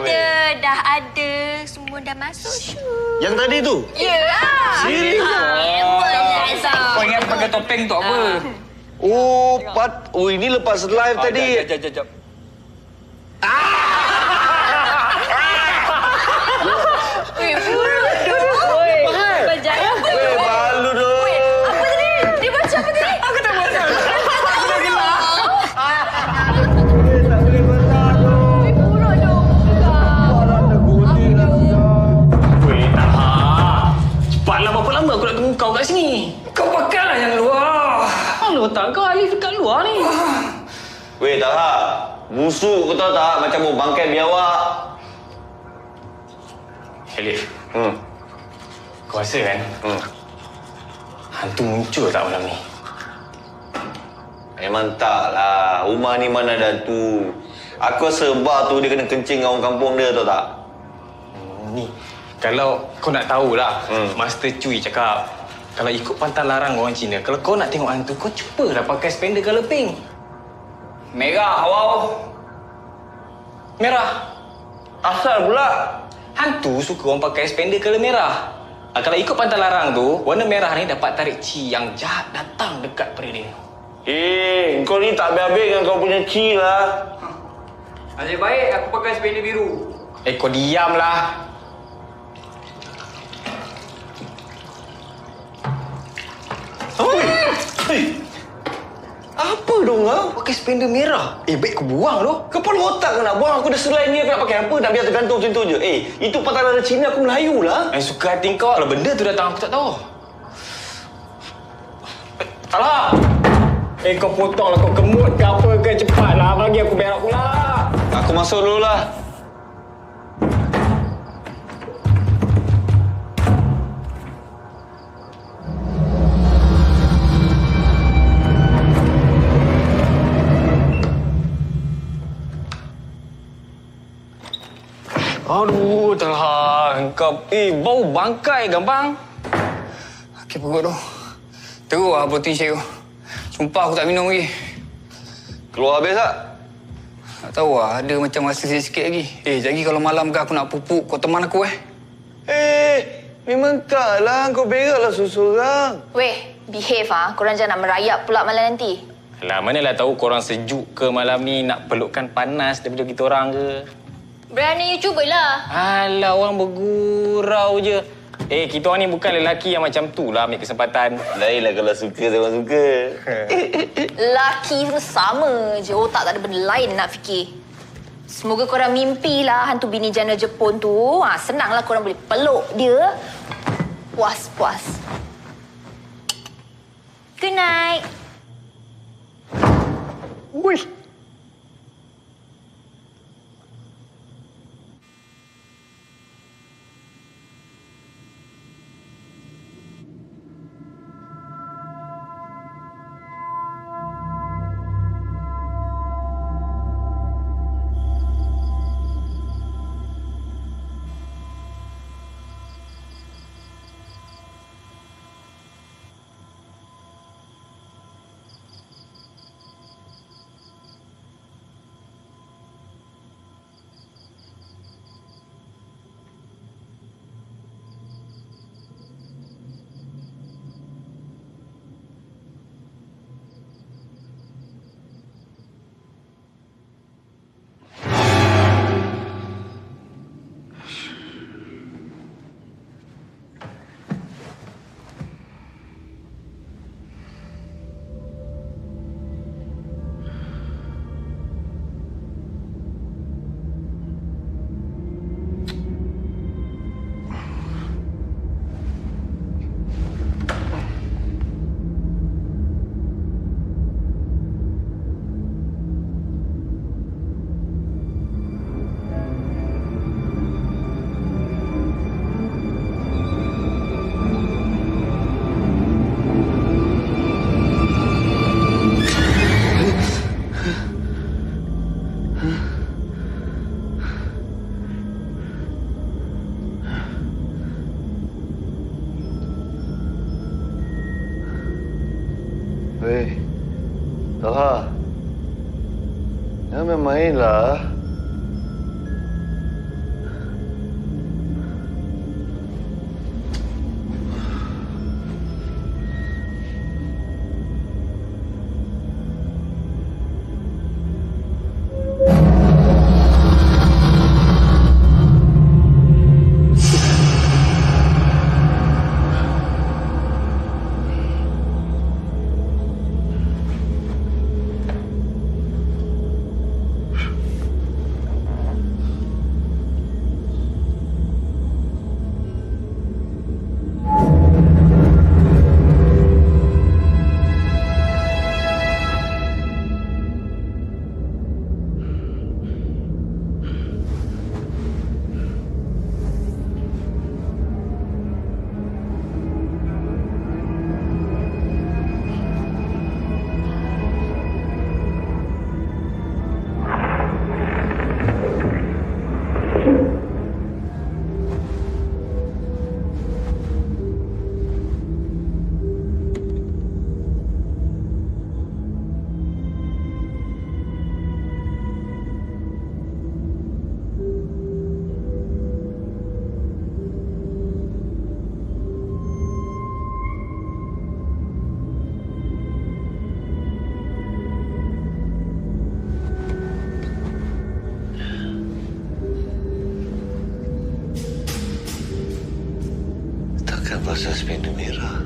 Dah ada. Semua dah masuk shoot. Yang tadi tu? Ya lah. Serius? Kau ingat pakai topeng tu apa? Oh, ini lepas live tadi. Jap. Malu dong. Apa tadi? Dia baca apa tadi? Aku tak baca. Weh, tak. Cepatlah, berapa lama aku nak tunggu kau kat sini? Kau pakailah yang luar. Alah, tak kau Alif dekat luar ni. Weh, Talha. Busuk kau tahu tak? Macam mau bangkai biawak. Alif, kau rasa kan? Hantu muncul tak malam ni? Memang tak lah. Rumah ni mana ada hantu. Aku rasa bar tu dia kena kencing dengan orang kampung dia tahu tak? Ni, kalau kau nak tahulah, Master Cui cakap, kalau ikut pantang larang orang Cina, kalau kau nak tengok hantu, kau cubalah pakai spender colour pink. Merah, wow. Merah. Asal pula? Hantu suka orang pakai spender colour merah. Kalau ikut pantang larang tu, warna merah ni dapat tarik ci yang jahat datang dekat pada dia. Kau ni tak habis-habis dengan kau punya ci lah. Nasib baik aku pakai spender biru. Kau diamlah. Apa dong kau? Pakai spender merah. Baik kau buang tu. Kepala otak kau nak buang. Aku dah selain ni aku nak pakai apa? Nak biar tergantung macam tu je. Itu patah darah Cina aku Melayu lah. Suka hati kau. Kalau benda tu datang aku tak tahu. Salah. Kau potonglah, kau kemut ke apa ke, cepatlah bagi aku berak pula. Aku masuk dulu lah. Aduh, Talha. Kau, bau bangkai gampang. Sakit perut tu. Teruk lah protein shake tu. Sumpah aku tak minum lagi. Keluar habis tak? Tak tahu lah, ada macam rasa sikit lagi. Sekejap lagi kalau malam ke aku nak pupuk, kau teman aku Memang tak lah. Kau beraklah seorang. Weh, behave Korang jangan nak merayap pula malam nanti. Alah, manalah tahu korang sejuk ke malam ni, nak pelukkan panas daripada kita orang ke. Berani you cubalah. Alah, orang bergurau je. Kita orang ni bukan lelaki yang macam tu lah ambil kesempatan. Lain lah kalau suka sama suka. Laki semua sama je. Otak tak ada benda lain nak fikir. Semoga korang mimpilah hantu bini janda Jepun tu. Senanglah korang boleh peluk dia. Puas-puas. Good night. Wih. Hei, Talha. Jangan main-main lah. Takkan pasal sepindu merah.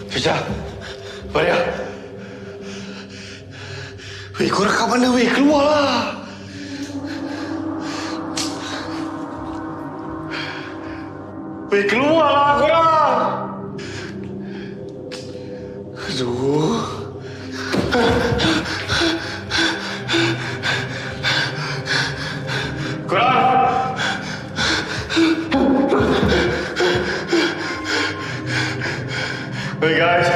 Fisha, Maria. Weh, korang kat mana weh? Keluarlah. Weh, keluarlah korang. Aduh. Korang. Hey guys,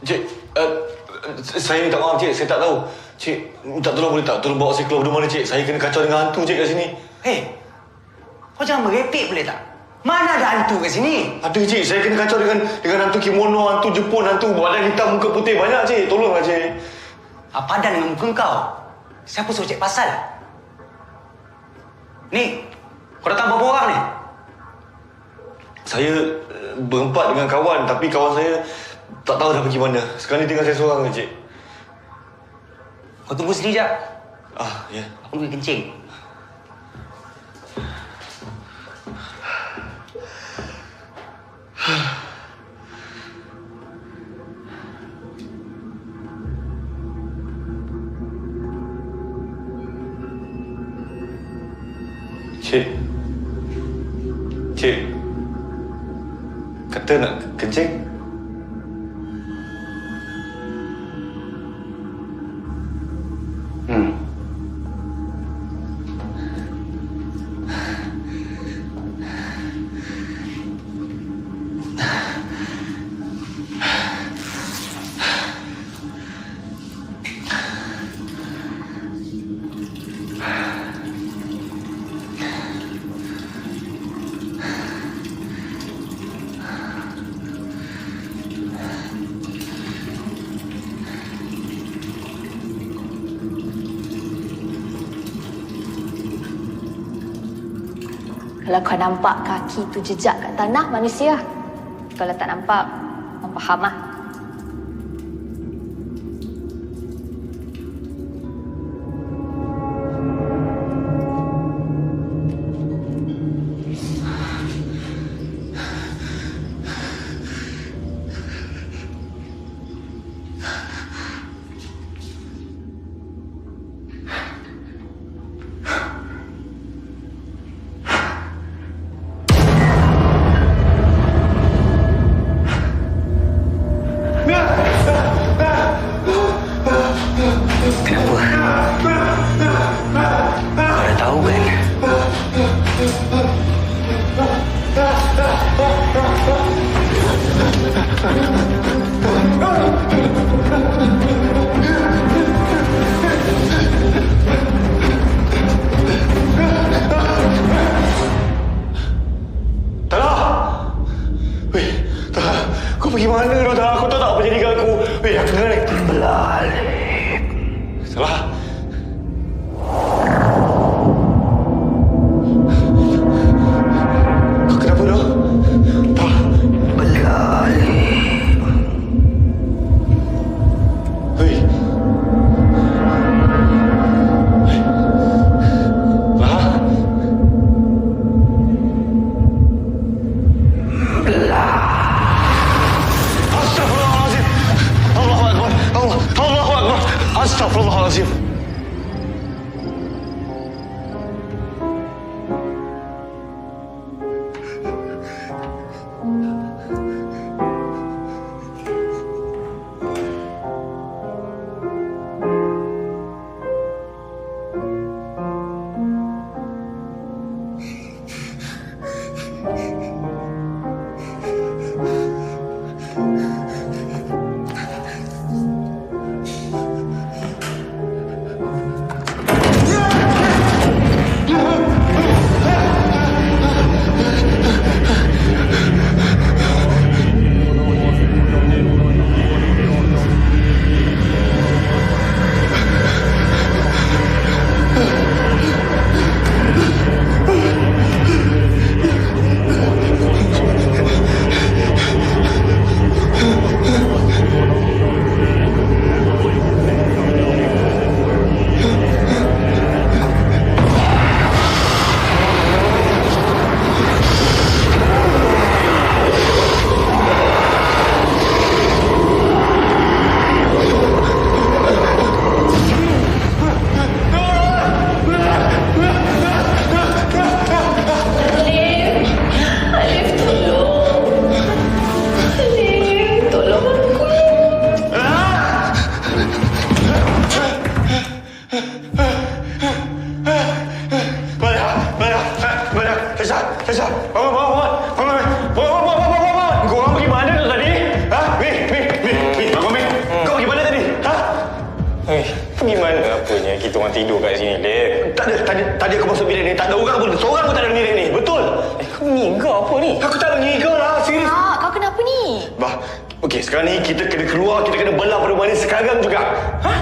Cik, saya minta maaf, Cik. Saya tak tahu. Cik, minta tolong boleh tak? Tolong bawa saya keluar rumah ni, Cik. Saya kena kacau dengan hantu, Cik, kat sini. Kau jangan merepek boleh tak? Mana ada hantu kat sini? Ada, Cik. Saya kena kacau dengan hantu kimono, hantu Jepun, hantu badan hitam, muka putih. Banyak, Cik. Tolonglah, Cik. Apa ada dengan muka kau? Siapa suruh cek pasal? Ni, kau datang berapa orang ni? Saya berempat dengan kawan, tapi kawan saya tak tahu dah pergi mana. Sekarang ni tinggal saya seorang, Cik. Kau tunggu sini sekejap. Ya. Aku pergi kencing. Cik, kata nak kencing? Kalau kau nampak kaki tu jejak kat tanah, manusia. Kalau tak nampak, kau faham lah. Pergi mana tu dah? Aku tahu tak apa jadi dengan aku. Weh, aku dengar ni. Belalip. Salah. Kenapa tu? Tak. Belalip. Weh. Lah. Belalip. Astagfirullahaladzim. orang tidur kat sini, Lip. Tak ada. Tadi aku masuk bilik ni, tak ada orang pun. Seorang pun tak ada dalam bilik ni. Betul? Kau mengigau apa ni? Aku tak mengigau lah. Serius. Kak, kau kenapa ni? Bah, okey, sekarang ni kita kena keluar. Kita kena belah rumah ni sekarang juga. Hah?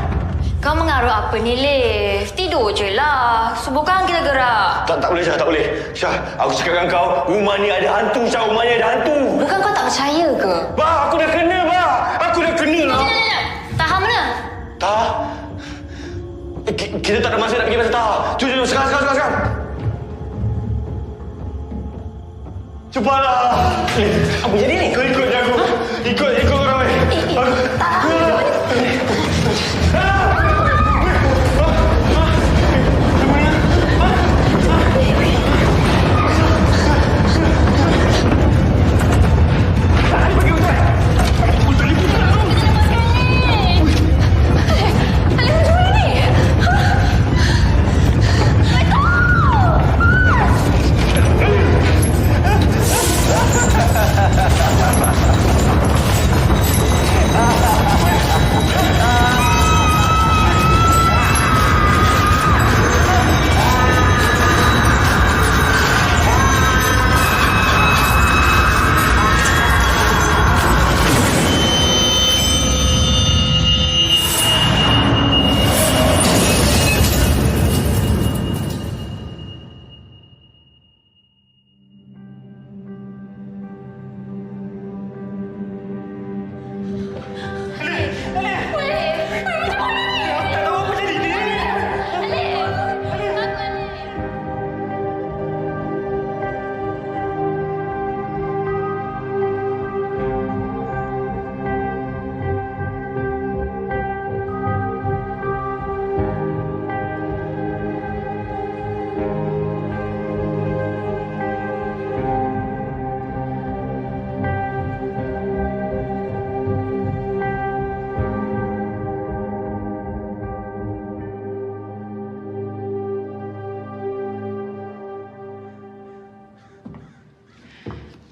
Kau mengaruh apa ni, Liv? Tidur je lah. Subuhkan kita gerak. Tak boleh, Syah. Tak boleh. Syah, aku cakap dengan kau, rumah ni ada hantu, Syah. Rumah ni ada hantu. Bukan kau tak percaya ke? Bah, aku dah kena, bah. Aku dah kena lah. Tahan mana? Tak. Kita tak ada masa nak pergi masa tak. Jom. Sekarang. Cepatlah. Apa jadi ni? Kau ikut je aku. Ikut orang lain.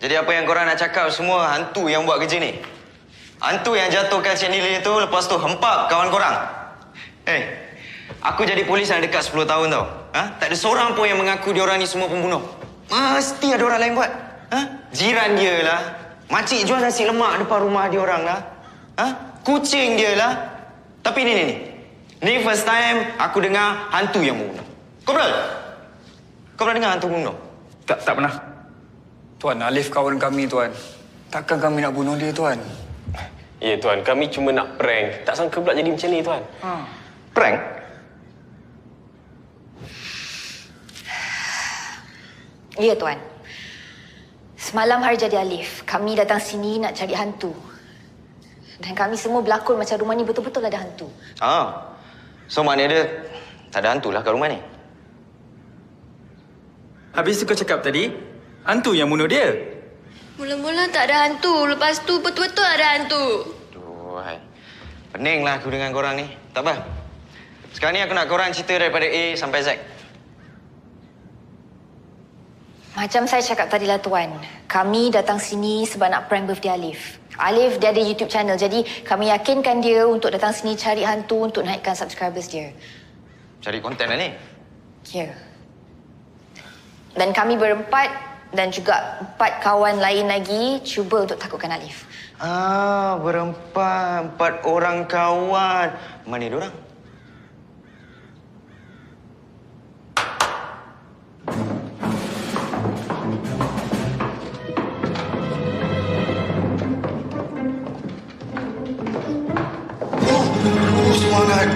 Jadi apa yang korang nak cakap semua hantu yang buat kerja ni? Hantu yang jatuhkan chandelier tu lepas tu hempap kawan korang? Aku jadi polis yang dekat 10 tahun tau. Tak ada seorang pun yang mengaku diorang ni semua pembunuh. Mesti ada orang lain buat. Jiran dia lah. Makcik jual nasi lemak depan rumah diorang lah. Kucing dia lah. Tapi ni. Ni first time aku dengar hantu yang membunuh. Kau pernah dengar hantu membunuh? Tak pernah. Tuan, Alif kawan kami, Tuan. Takkan kami nak bunuh dia, Tuan? Ya, Tuan. Kami cuma nak prank. Tak sangka pula jadi macam ni, Tuan. Prank? Ya, Tuan. Semalam hari jadi Alif, kami datang sini nak cari hantu. Dan kami semua berlakon macam rumah ni betul-betul ada hantu. So maknanya dia tak ada hantu lah kat rumah ni. Habis tu kau cakap tadi, hantu yang bunuh dia. Mula-mula tak ada hantu, lepas tu betul-betul ada hantu. Aduh, pening lah aku dengan korang ni. Tak apa. Sekarang ni aku nak korang cerita daripada A sampai Z. Macam saya cakap tadi lah, Tuan. Kami datang sini sebab nak prank birthday Alif. Alif, dia ada YouTube channel. Jadi, kami yakinkan dia untuk datang sini cari hantu untuk naikkan subscribers dia. Cari konten lah ni. Ya. Dan kami berempat dan juga 4 kawan lain lagi cuba untuk takutkan Alif. Berempat. 4 orang kawan. Mana diorang? Semangat.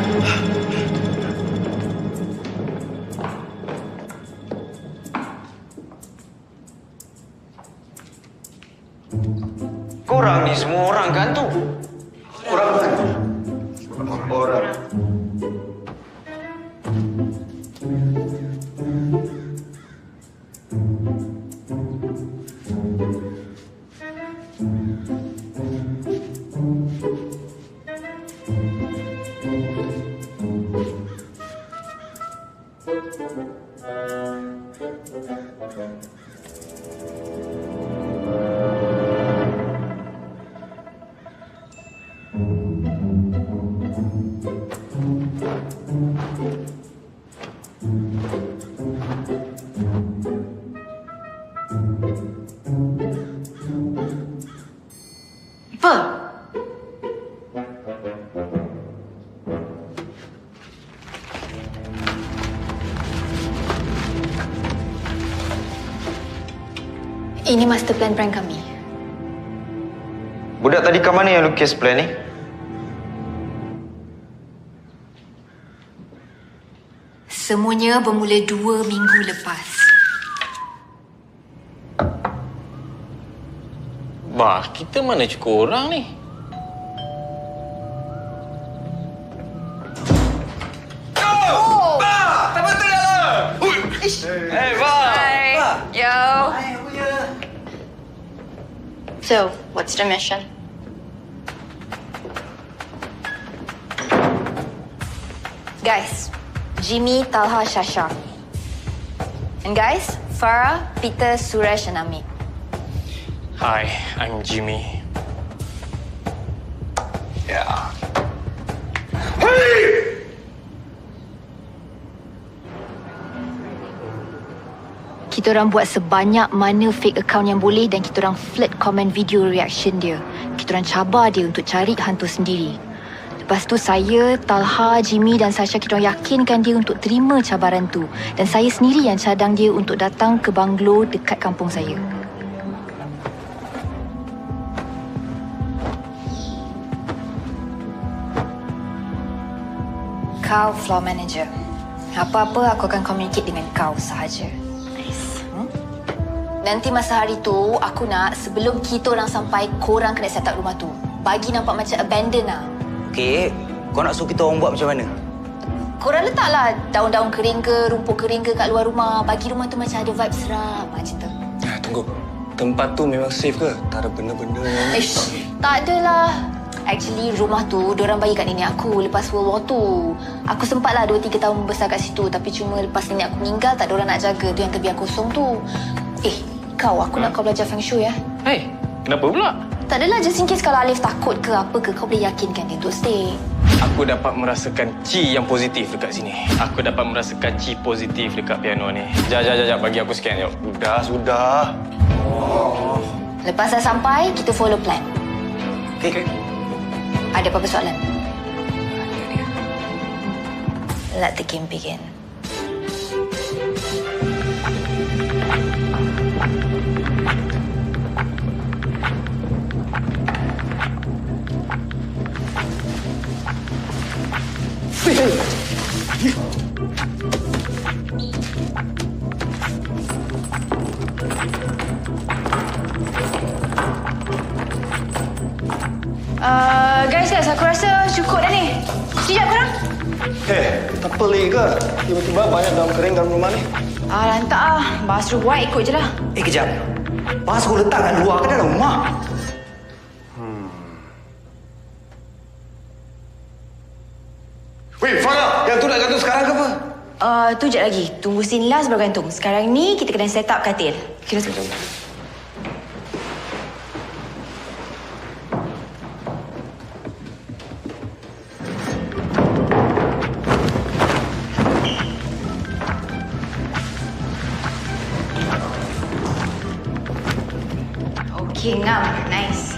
Korang ni semua orang kan tu? Orang. Apa? Ini master plan prank kami. Budak tadi kat mana yang lukis plan ni? Semuanya bermula 2 minggu lepas. Bah, kita mana cukup orang ni? Yo. So, what's the mission? Guys, Jimmy, Talha, Shasha. And guys, Farah, Peter, Suresh, and Amit. Hi, I'm Jimmy. Ya. Kita orang buat sebanyak mana fake account yang boleh dan kita orang flirt comment video reaction dia. Kita orang cabar dia untuk cari hantu sendiri. Lepas tu saya, Talha, Jimmy dan Sasha kita orang yakinkan dia untuk terima cabaran tu. Dan saya sendiri yang cadang dia untuk datang ke banglo dekat kampung saya. Kau floor manager. Apa-apa aku akan communicate dengan kau sahaja. Nanti masa hari tu, aku nak sebelum kita orang sampai, korang kena set up rumah tu. Bagi nampak macam abandoned lah. Okey, kau nak suruh kita orang buat macam mana? Korang letaklah daun-daun kering ke, rumput kering ke kat luar rumah. Bagi rumah tu macam ada vibe seram macam tu. Tunggu. Tempat tu memang safe ke? Tak ada benda-benda yang... Tak adalah. Actually, rumah tu diorang bagi kat nenek aku lepas World War II. Aku sempatlah 2-3 tahun membesar kat situ. Tapi cuma lepas nenek aku meninggal, tak ada orang nak jaga. Tu yang terbiar kosong tu. Aku nak kau belajar feng shui ya. Hey, kenapa pula? Tak adalah, just in case kalau Alif takut ke apa ke, kau boleh yakinkan dia untuk stay. Aku dapat merasakan chi yang positif dekat sini. Aku dapat merasakan chi positif dekat piano ni. Jap, bagi aku scan, jap. Sudah. Lepas dah sampai, kita follow plan. Okey. Ada apa-apa soalan? Let the game begin. Guys, aku rasa cukup dah ni. Sekejap korang. Tak pelik ke? Tiba-tiba banyak daun kering dalam rumah ni. Lantak lah. Bah suruh buat, ikut je lah. Kejap. Bas kau letak kat luar ke dalam rumah? Weh, Farah! Yang tu nak gantung sekarang ke apa? Tu je lagi. Tunggu scene last baru gantung. Sekarang ni kita kena set up katil. Okay, let's go. Okay, ngam. Nice.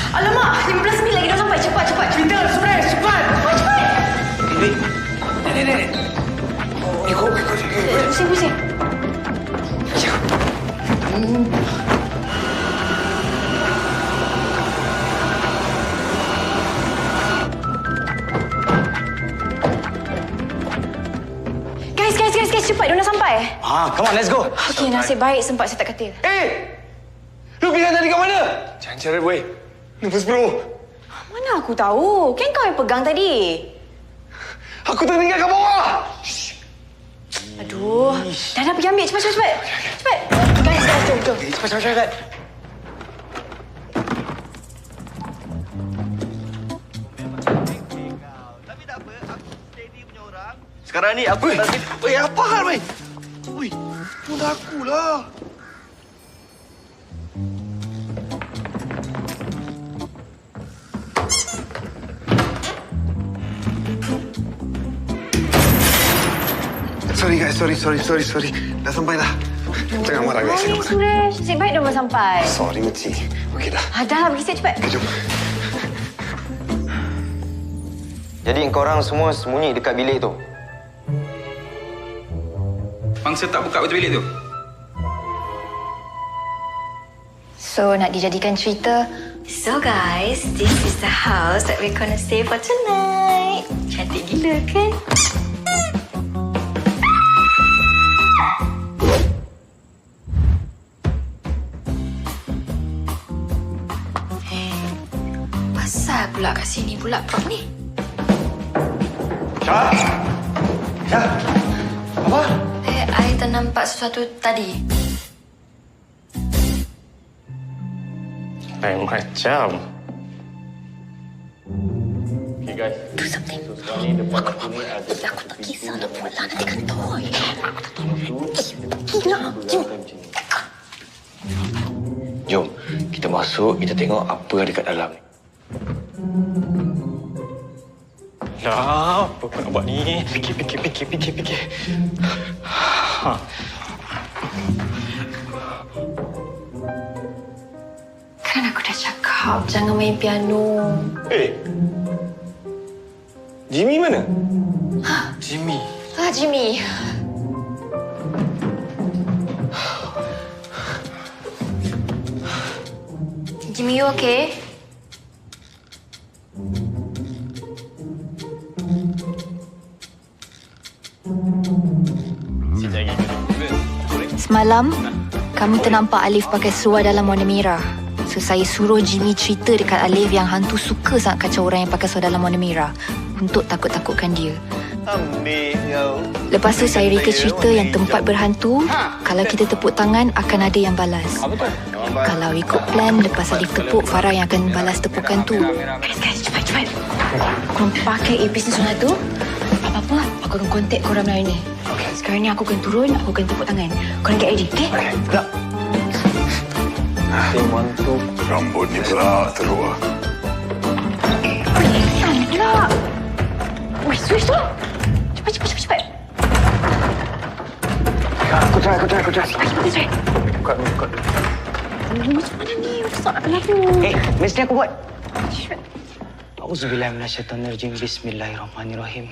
Alamak, 15 minit lagi dah sampai. Cepat. Peter, Suresh, cepat! Cepat. Nenek. Pusing. Guys, cepat. Dia nak sampai. Come on, let's go. Okey, nasib baik sempat set up katil. Lu pinggan tadi kat mana? Jangan ceret, weh. Nombor 10. Mana aku tahu? Kan kau yang pegang tadi. Aku tertinggal kat bawah. Aduh. Dah pergi ambil. Cepat. Guys, jom. Cepat. Sekarang ni aku nanti... apa hal, weh? Weh, tunda aku lah. Sorry guys, sorry. Dah sampai dah. Jangan marah guys. Suresh. Nasib baik dah sampai. Sorry, Mici. Okey dah. Dah lah, pergi siap cepat. Okay, jom. Jadi korang semua sembunyi dekat bilik tu. Bangsa tak buka pintu bilik tu. So, nak dijadikan cerita. So guys, this is the house that we're gonna stay for tonight. Cantik gila kan? Pasal pula kat sini pula prop ni. Syah? Syah? Apa? I ternampak sesuatu tadi. Lain macam. Okay guys. Do something. Ni depan aku ni ada. Aku tak kisah nak pulang nanti kantor. Aku tak tahu. Gila. Jom, kita masuk, kita tengok apa ada kat dalam ni. Lah, apa kau nak buat ni? Fikir. Ha. Kan aku dah cakap jangan main piano. Jimmy mana? Jimmy. Jimmy. Jimmy, you okay? Semalam, kami ternampak Alif pakai seluar dalam warna merah. So, saya suruh Jimmy cerita dekat Alif yang hantu suka sangat kacau orang yang pakai seluar dalam warna merah untuk takut-takutkan dia. Ambil kau. Lepas tu saya reka cerita yang tempat berhantu, kalau kita tepuk tangan akan ada yang balas. Kalau ikut plan, lepas Alif tepuk, Farah yang akan balas tepukan tu. Guys, cepat. Korang pakai earpiece ni suara tu. Apa-apa, aku akan kontak korang malam ni. Sekarang ni aku akan turun, aku akan tepuk tangan. Korang get ready, okay? Tak. Mantu. Rambut ni pula teruk. Pula. Wih, switch tu. Cepat. Aku try. Cepat. Buka. Macam mana ni? Besar nak kena aku. Mesti aku buat. Auzubillahi minasyaitonirrajim. Bismillahirrahmanirrahim.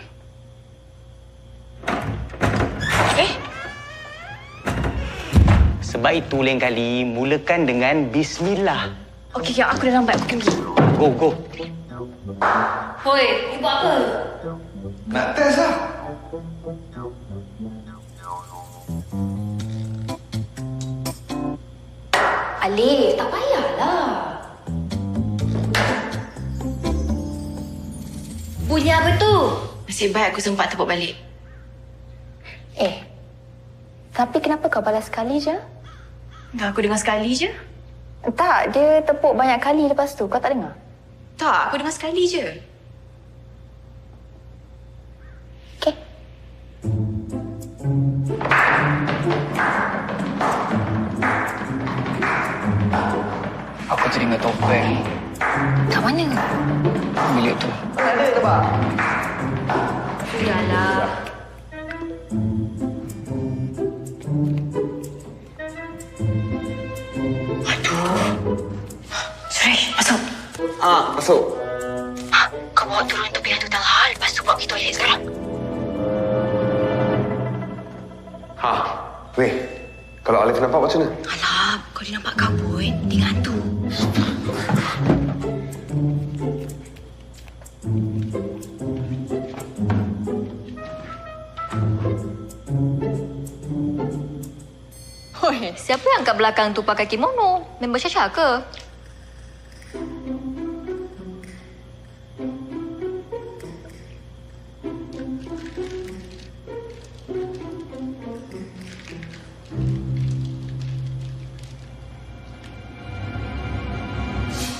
Sebaik tu lain kali mulakan dengan bismillah. Okey, aku dah lambat. Aku akan pergi. Go. Hoi, you buat apa? Nak test lah. Alif, tak payahlah. Bunyi apa tu? Nasib baik aku sempat tepuk balik. Tapi kenapa kau balas sekali je? Aku dengar sekali je. Tak, dia tepuk banyak kali lepas tu. Kau tak dengar? Tak, aku dengar sekali je. Okey. Aku teringat topeng. Kat mana? Bilik tu. Ada ke, Pak? Sudahlah. Masuk. Kau bawa turun tu pilihan tu Talha. Lepas tu buat kita toilet sekarang. Weh, kalau Alif nampak macam mana? Alah, kau dia nampak kabut. Tinggal hantu. Hoi, siapa yang kat belakang tu pakai kimono? Member Syasha ke?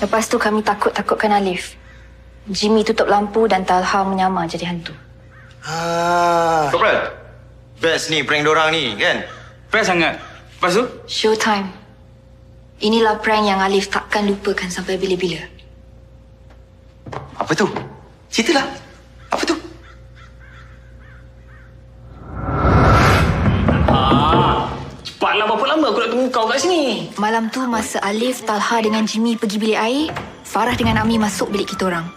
Lepas tu kami takutkan Alif. Jimmy tutup lampu dan Talha menyamar jadi hantu. Kopral, best ni prank dorang ni kan? Best sangat. Lepas tu? Showtime. Inilah prank yang Alif takkan lupakan sampai bila-bila. Apa tu? Ceritalah. Apa tu? Cepatlah, berapa lama aku nak tunggu kau kat sini? Malam tu masa Alif, Talha dengan Jimmy pergi bilik air, Farah dengan Ami masuk bilik kita orang.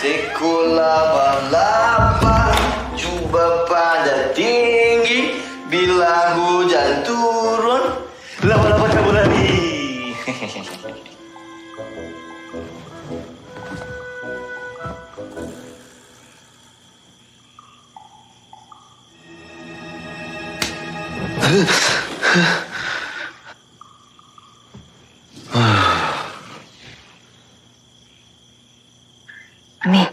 Sekolah laba, cuba pada tinggi. Bila hujan turun, laba-laba kabur lagi. Ami.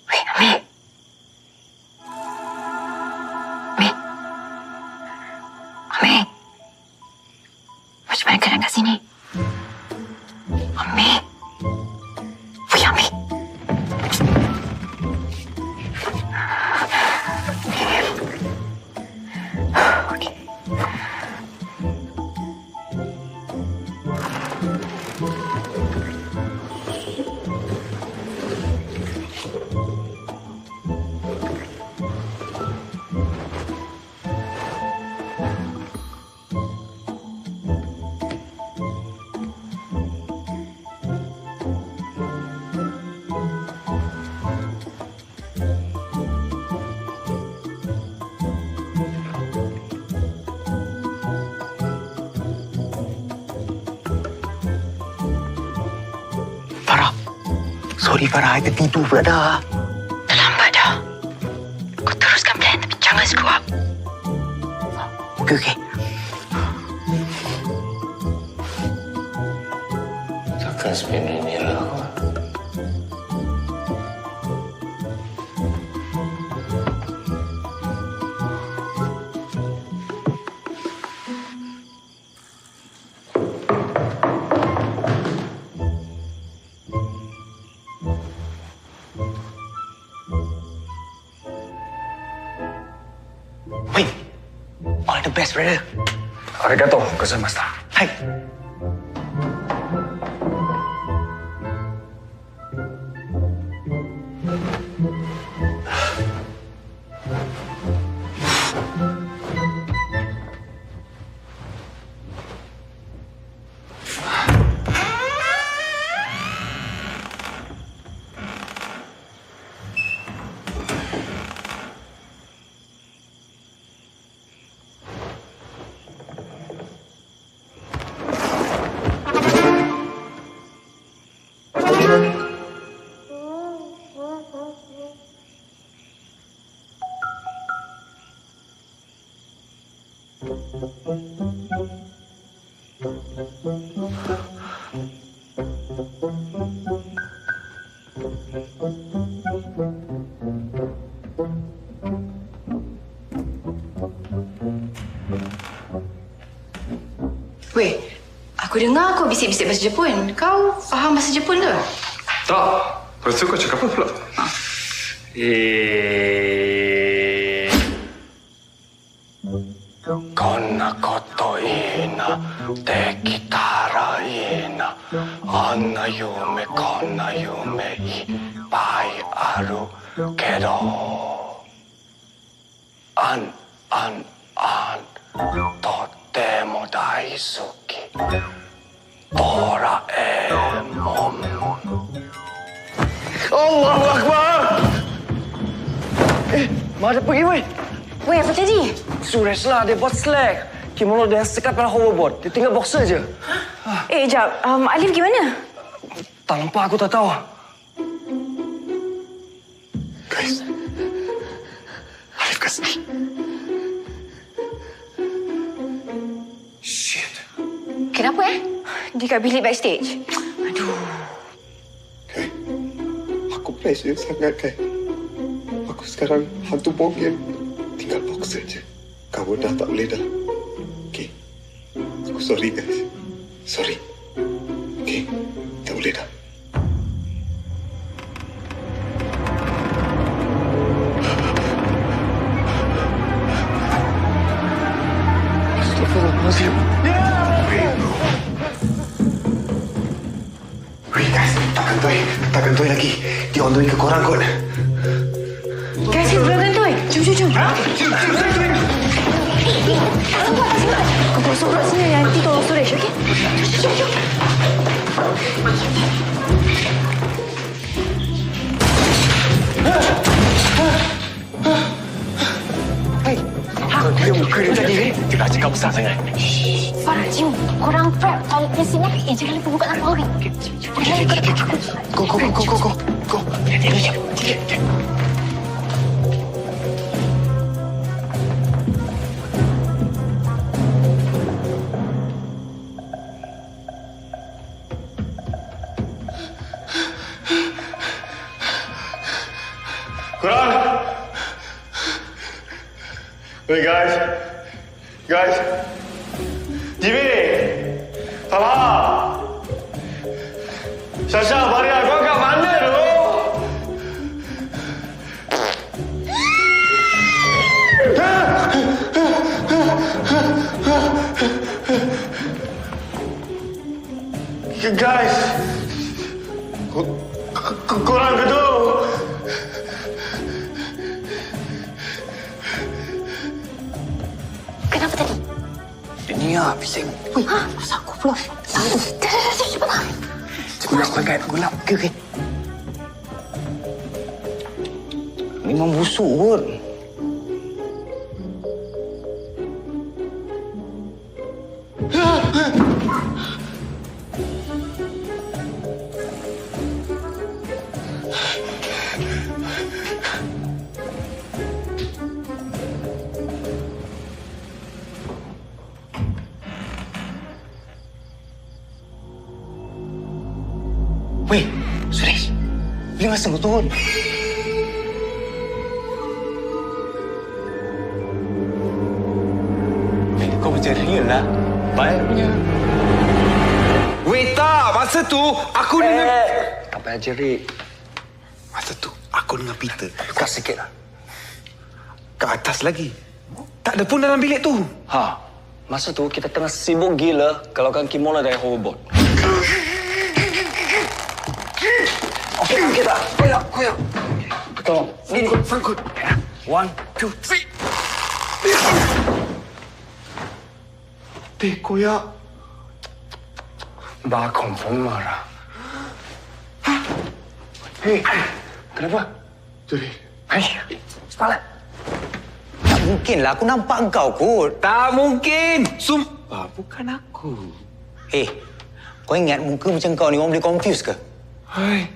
Weh, Ami. Ami. Ami. Macam mana kena kat sini? Ami. Weh, Ami. Okey. Farah. Sorry Farah, I tertidur pula dah. Terlambat dah. Kau teruskan plan tapi jangan screw up. Okey. Takkan sebenarnya ni lah aku. Wait. All the best, brother. Arigato, gozaimashita. Hai. Weh, aku dengar kau bisik-bisik bahasa Jepun. Kau faham bahasa Jepun ke? Tak. Lepas tu kau cakap apa pula? Konna koto ina, dekitara ina. Anna yume, konna yume ippai aru kedo. An, totemo daisuki. Doraemon. Allahu Akbar! Mana pergi, weh? Weh, apa jadi? Suresh lah, dia buat slack. Kimono dia sekat pada hoverboard. Dia tinggal boxer je. Jap. Alif gimana? Tak nampak, aku tak tahu. Guys. Alif kat sini. Shit. Kenapa Dia kat bilik backstage. Aduh. Kai. Aku pressure sangat, Kai. Aku sekarang hantu bogem. Tinggal boxer je. Kau dah tak boleh dah. Okay. Aku sorry, guys. Sorry. Okay. Tak boleh dah. Kentoi lagi. Dia on the way ke korang kot. Guys, belum kentoi. Jom. Kau bawa surat sini, nanti tolong Suresh, okey? Jom. Dia muka dia tadi. Dia dah cakap besar sangat. Farah, cium. Korang prep toilet di sini. Jangan lupa buka lampu, okey? Go. Korang! Hey guys! Jimmy! Talha! Sasha, Maria, kau kat mana tu? Guys! Korang ke tu? Kenapa tadi? Ini lah, bising. Masa aku pula. Cepat. Gulap sangat, gulap. Okay. Memang busuk kot. Weh, Suresh. Boleh masa betul. Kau macam real lah. Baik punya. Weh, tak. Masa tu, aku dengan... Tak payah jerit. Masa tu, aku dengan Peter Kat sikit lah. kat atas lagi. Tak ada pun dalam bilik tu. Masa tu kita tengah sibuk gila kalau kan Kimola dari hoverboard. Okey tak? Koyak. Tolong. Ni sangkut. 1, 2, 3. Koyak. Dah confirm marah. Hei, Kenapa? Juri. Sepalat. Tak mungkin lah aku nampak engkau kot. Tak mungkin. Sumpah, bukan aku. Kau ingat muka macam kau ni orang boleh confuse ke? Hai.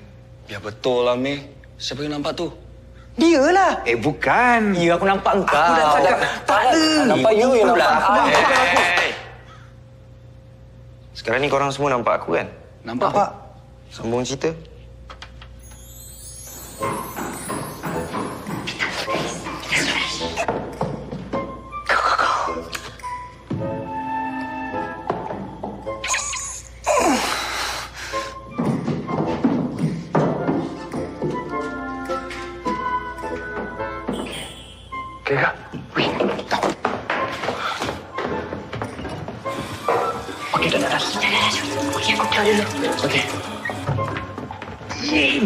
Ya betul lah, Mei. Siapa yang nampak tu? Dia lah. Bukan. Ya, aku nampak engkau. Aku dah cakap. Tak ada. Nampak you yang nampak aku. Sekarang ni korang semua nampak aku kan? Nampak. Sambung cerita. Okey kak? Wih, tak. Okey, dah. Okey, aku keluar dulu. Okey.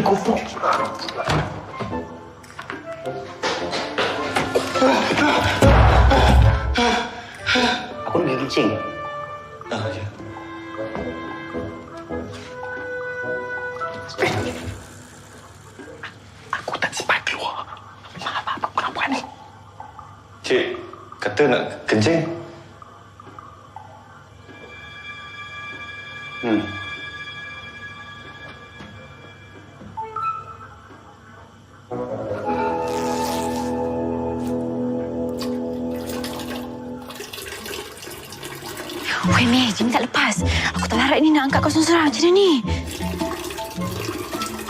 GoPro. Aku nak pergi kencing. Aku tak sempat keluar. Apa korang buat ni? Cik, kata nak kencing. Weh, Mei, Jimmy tak lepas. Aku tak larat ni nak angkat kau seorang-seorang. Macam mana ni?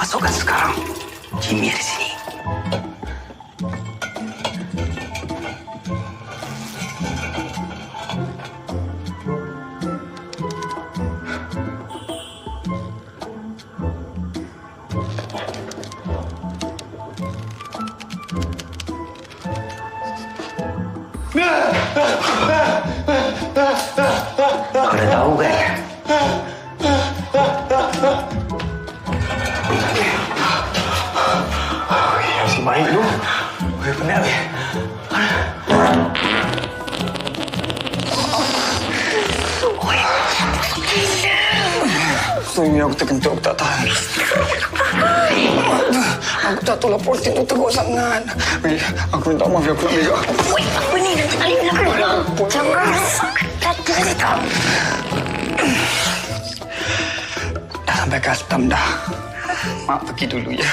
Masukkan sekarang. Jimmy ada sini. Kau dah tahu kan? Penat weh. Ini aku terkentut, aku tak tahan. Aku tak tahu lah politik tu teruk sangat. Weh, aku minta maaf ya, aku nak berak. Weh, apa ni? Alif nak keluar. Jangan sakit tak. Dah sampai custom dah. Mak pergi dulu ya.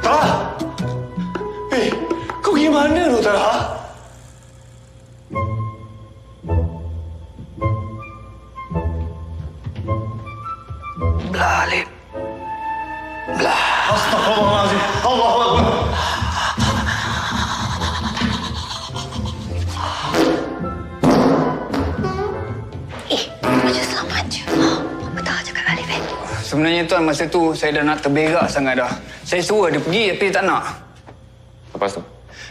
Tara! Kau pergi mana tu, Tara? Belah, Alif. Belah. Astagfirullahaladzim. Allahu Akbar. Macam selamat je. Apa tahu cakap Alif kan? Sebenarnya tuan masa tu saya dah nak terberak sangat dah. Saya suruh dia pergi tapi dia tak nak.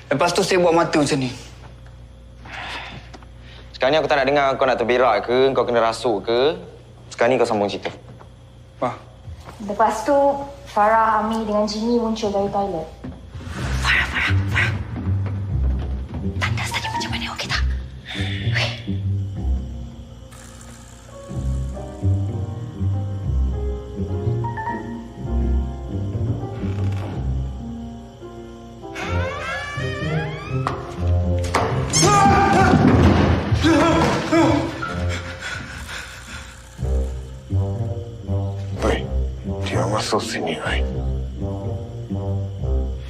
Lepas tu saya buat mata macam ni. Sekarang ni aku tak nak dengar kau nak terberak ke, kau kena rasuk ke. Sekarang ni kau sambung cerita. Wah. Lepas tu, Farah, Ami dengan Jimmy muncul dari toilet. Farah. Tandas tadi macam mana? Okey tak? Weh. Dia masuk sini, weh.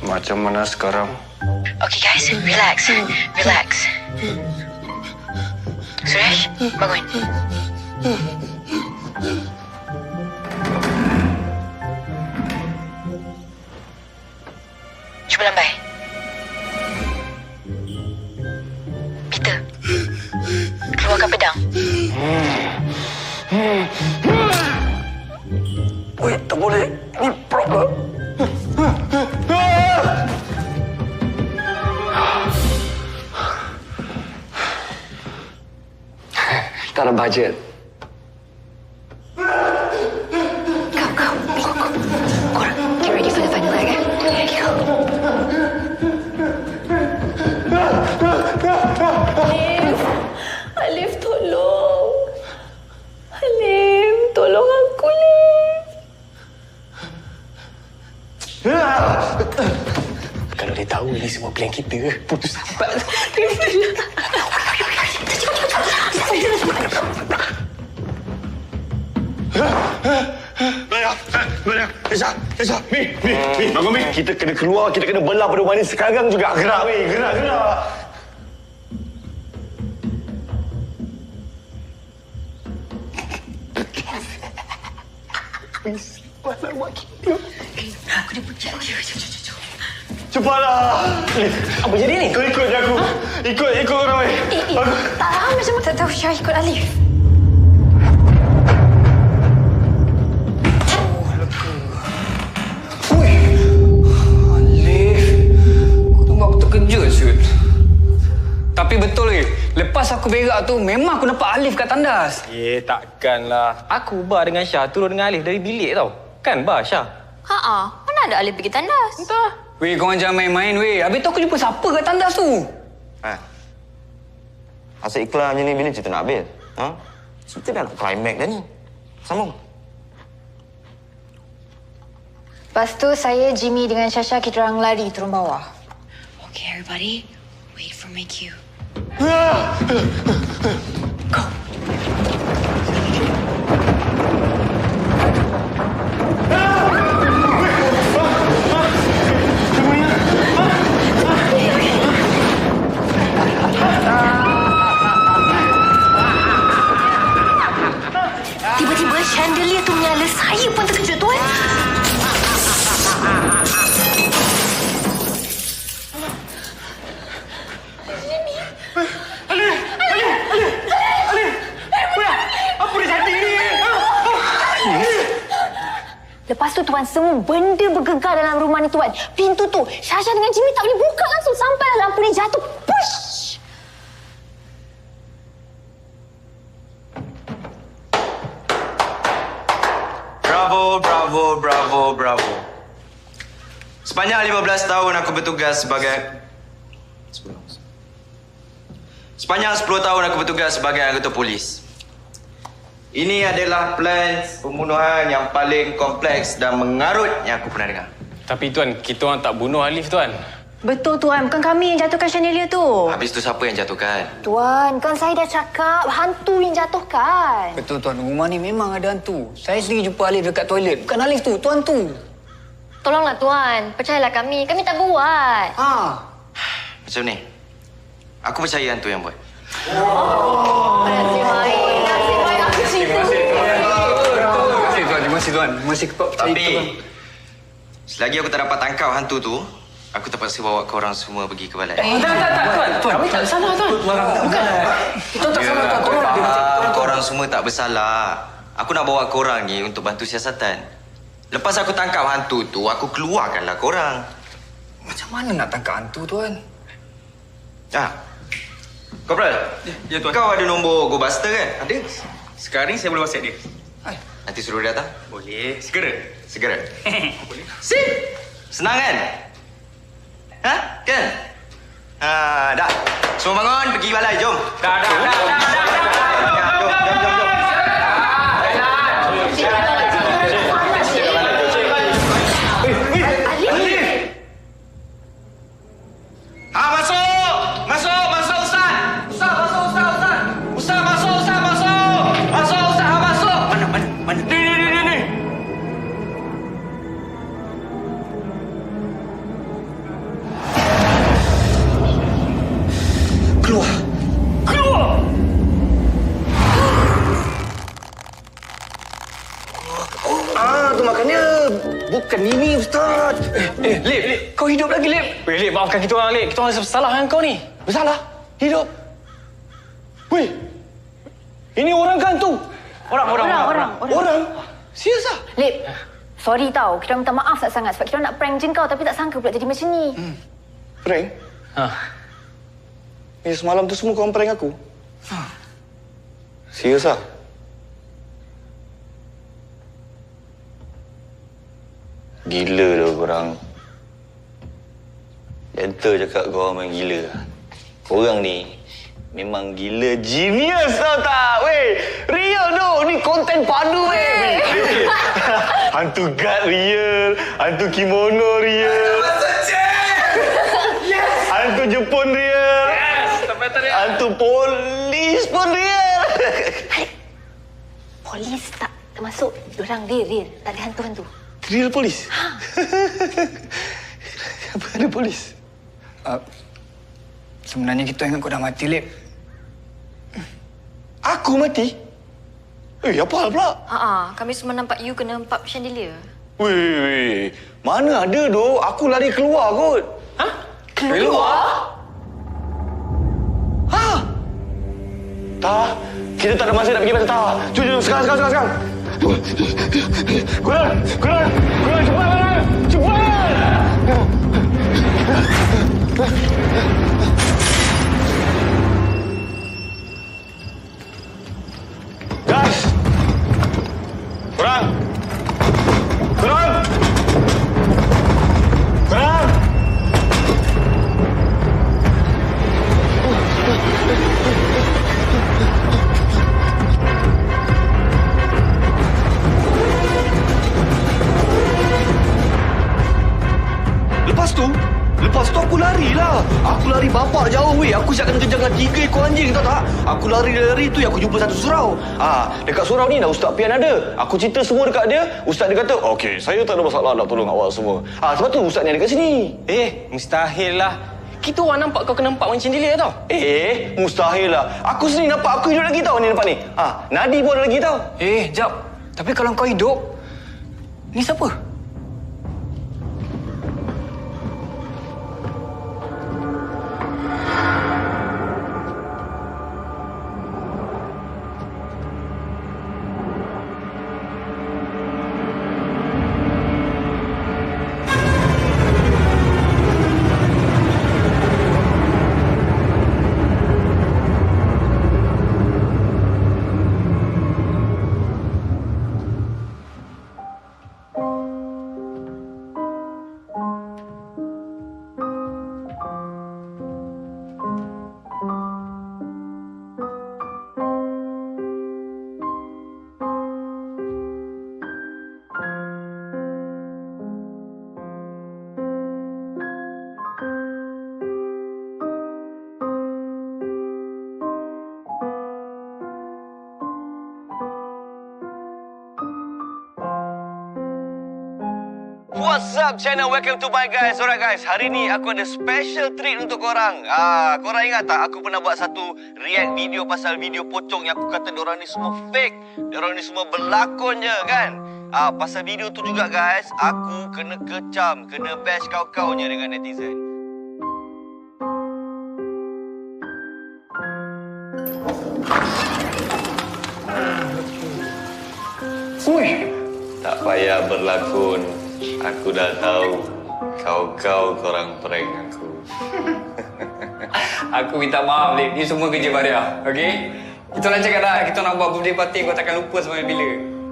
Macam mana sekarang? Okay guys, relax. Suresh, bangun. Cuba lambai. Peter, keluarkan pedang. Weh, tak boleh. Ni problem. Tak ada budget. Kau. Korang, get ready for the final leg, eh? Go. Alif, tolong. Alif, tolong aku, Kalau dia tahu ini semua plan kita, putus sampai. Aisyah, Mi, bangun Mi. Kita kena keluar, kita kena belah pedoman ni sekarang juga. Gerak, Mi, gerak. Aku dah pucat. Cepatlah. Apa jadi ni? Kau ikut je aku. Ikut orang lain. Tak faham macam mana tak tahu Syah ikut Alif. Alif, kau tunggu aku terkejut siut. Tapi betul lepas aku berak tu memang aku nampak Alif kat tandas. Takkanlah. Aku bar dengan Syah turun dengan Alif dari bilik tau. Kan bar Syah? Mana ada Alif pergi tandas? Entah. Weh, korang jangan main-main weh. Habis tu aku jumpa siapa kat tandas tu? Asyik iklan macam ni bila cerita nak habis? Cerita dah nak climax dah ni. Sambung. Lepas tu saya, Jimmy dengan Shasha kita orang lari turun bawah. Okay, everybody, wait for my cue. Tiba-tiba chandelier tu menyala. Saya pun terkejut, tuan. Lepas tu tuan, semua benda bergegar dalam rumah ni tuan. Pintu tu, Shasha dengan Jimmy tak boleh buka langsung sampailah lampu ni jatuh. Push! Bravo. Sepanjang 15 tahun aku bertugas sebagai... Sepanjang 10 tahun aku bertugas sebagai anggota polis. Ini adalah plan pembunuhan yang paling kompleks dan mengarut yang aku pernah dengar. Tapi Tuan, kita orang tak bunuh Alif Tuan. Betul Tuan, bukan kami yang jatuhkan chandelier tu. Habis tu siapa yang jatuhkan? Tuan, kan saya dah cakap hantu yang jatuhkan. Betul tuan, rumah ni memang ada hantu. Saya sendiri jumpa Alif dekat toilet. Bukan Alif tu, tuan tu. Tolonglah Tuan, percayalah kami. Kami tak buat. Macam ni. Aku percaya hantu yang buat. Nasib baik. Nasib baik aku cerita. Terima kasih tuan. Terima kasih Tapi selagi aku tak dapat tangkap hantu tu, aku terpaksa bawa korang semua pergi ke balai. Tuan. Kami tak salah tuan. Bukan. Kita tak salah tuan. Korang semua tak bersalah. Aku nak bawa korang ni untuk bantu siasatan. Lepas aku tangkap hantu tu, aku keluarkanlah korang. Macam mana nak tangkap hantu tuan? Korporal. Ya, Tuan. Kau ada nombor Go Buster kan? Ada. Sekarang ni saya boleh WhatsApp dia. Nanti suruh dia datang. Boleh. Segera. Segera. Boleh. Sip! Senang kan? Kan? Dah. Semua bangun, pergi balai, jom. Dah. Bukan ini, Ustaz. Lip, kau hidup lagi, Lip. Lip, maafkan kita orang, Lip. Kita orang rasa bersalah dengan kau ni. Bersalah? Hidup? Weh, ini orang kan tu? Orang? Serius ah? Lip, sorry tau. Kita minta maaf sangat-sangat sebab kita nak prank je kau tapi tak sangka pula jadi macam ni. Prank? Ni semalam tu semua korang prank aku? Serius ah? Gila dah korang. Gentle cakap korang main gila. Korang ni memang gila genius tau tak? Weh, real tu. Ni konten padu weh. Hantu guard real. Hantu kimono real. Hantu Jepun real. Hantu polis pun real. Polis tak termasuk. Diorang real. Tak ada hantu-hantu. Real polis? Apa ada polis? Sebenarnya kita ingat kau dah mati, Lip. Aku mati? Apa hal pula? Kami semua nampak you kena empat chandelier. Weh, mana ada doh? Aku lari keluar kot. Keluar? Tak, kita tak ada masa nak pergi pasal tak. Jom, sekarang. Kurang, cepat! Gas! Kurang! Lepas tu aku larilah. Aku lari bapak jauh weh. Aku siap kena kejar dengan 3 ekor anjing tahu tak? Aku lari tu aku jumpa satu surau. Dekat surau ni Ustaz Pian ada. Aku cerita semua dekat dia. Ustaz dia kata, "Okey, saya tak ada masalah nak tolong awak semua." Sebab tu Ustaz ni ada kat sini. Mustahil lah. Kita orang nampak kau kena empat macam chandelier tau. Mustahil lah. Aku sendiri nampak aku hidup lagi tau ni nampak ni. Nadi pun ada lagi tau. Jap. Tapi kalau kau hidup, ni siapa? What's up channel, welcome to my guys. Alright guys, hari ni aku ada special treat untuk korang. Korang ingat tak aku pernah buat satu react video pasal video pocong yang aku kata diorang ni semua fake, diorang ni semua berlakon je kan. Pasal video tu juga guys, aku kena kecam, kena bash kau-kaunya dengan netizen. Ui, Tak payah berlakon. Aku dah tahu korang prank aku. aku minta maaf, Lip. Ni semua kerja Maria, okey? Kita nak cakap dah, kita nak buat birthday party, kau takkan lupa sampai bila.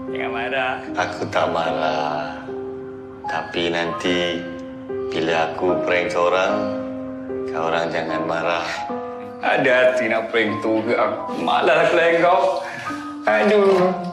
Jangan marah. Aku tak marah. Tapi nanti bila aku prank korang jangan marah. Ada hati nak prank tu ke? Aku malas aku layan kau. Aduh.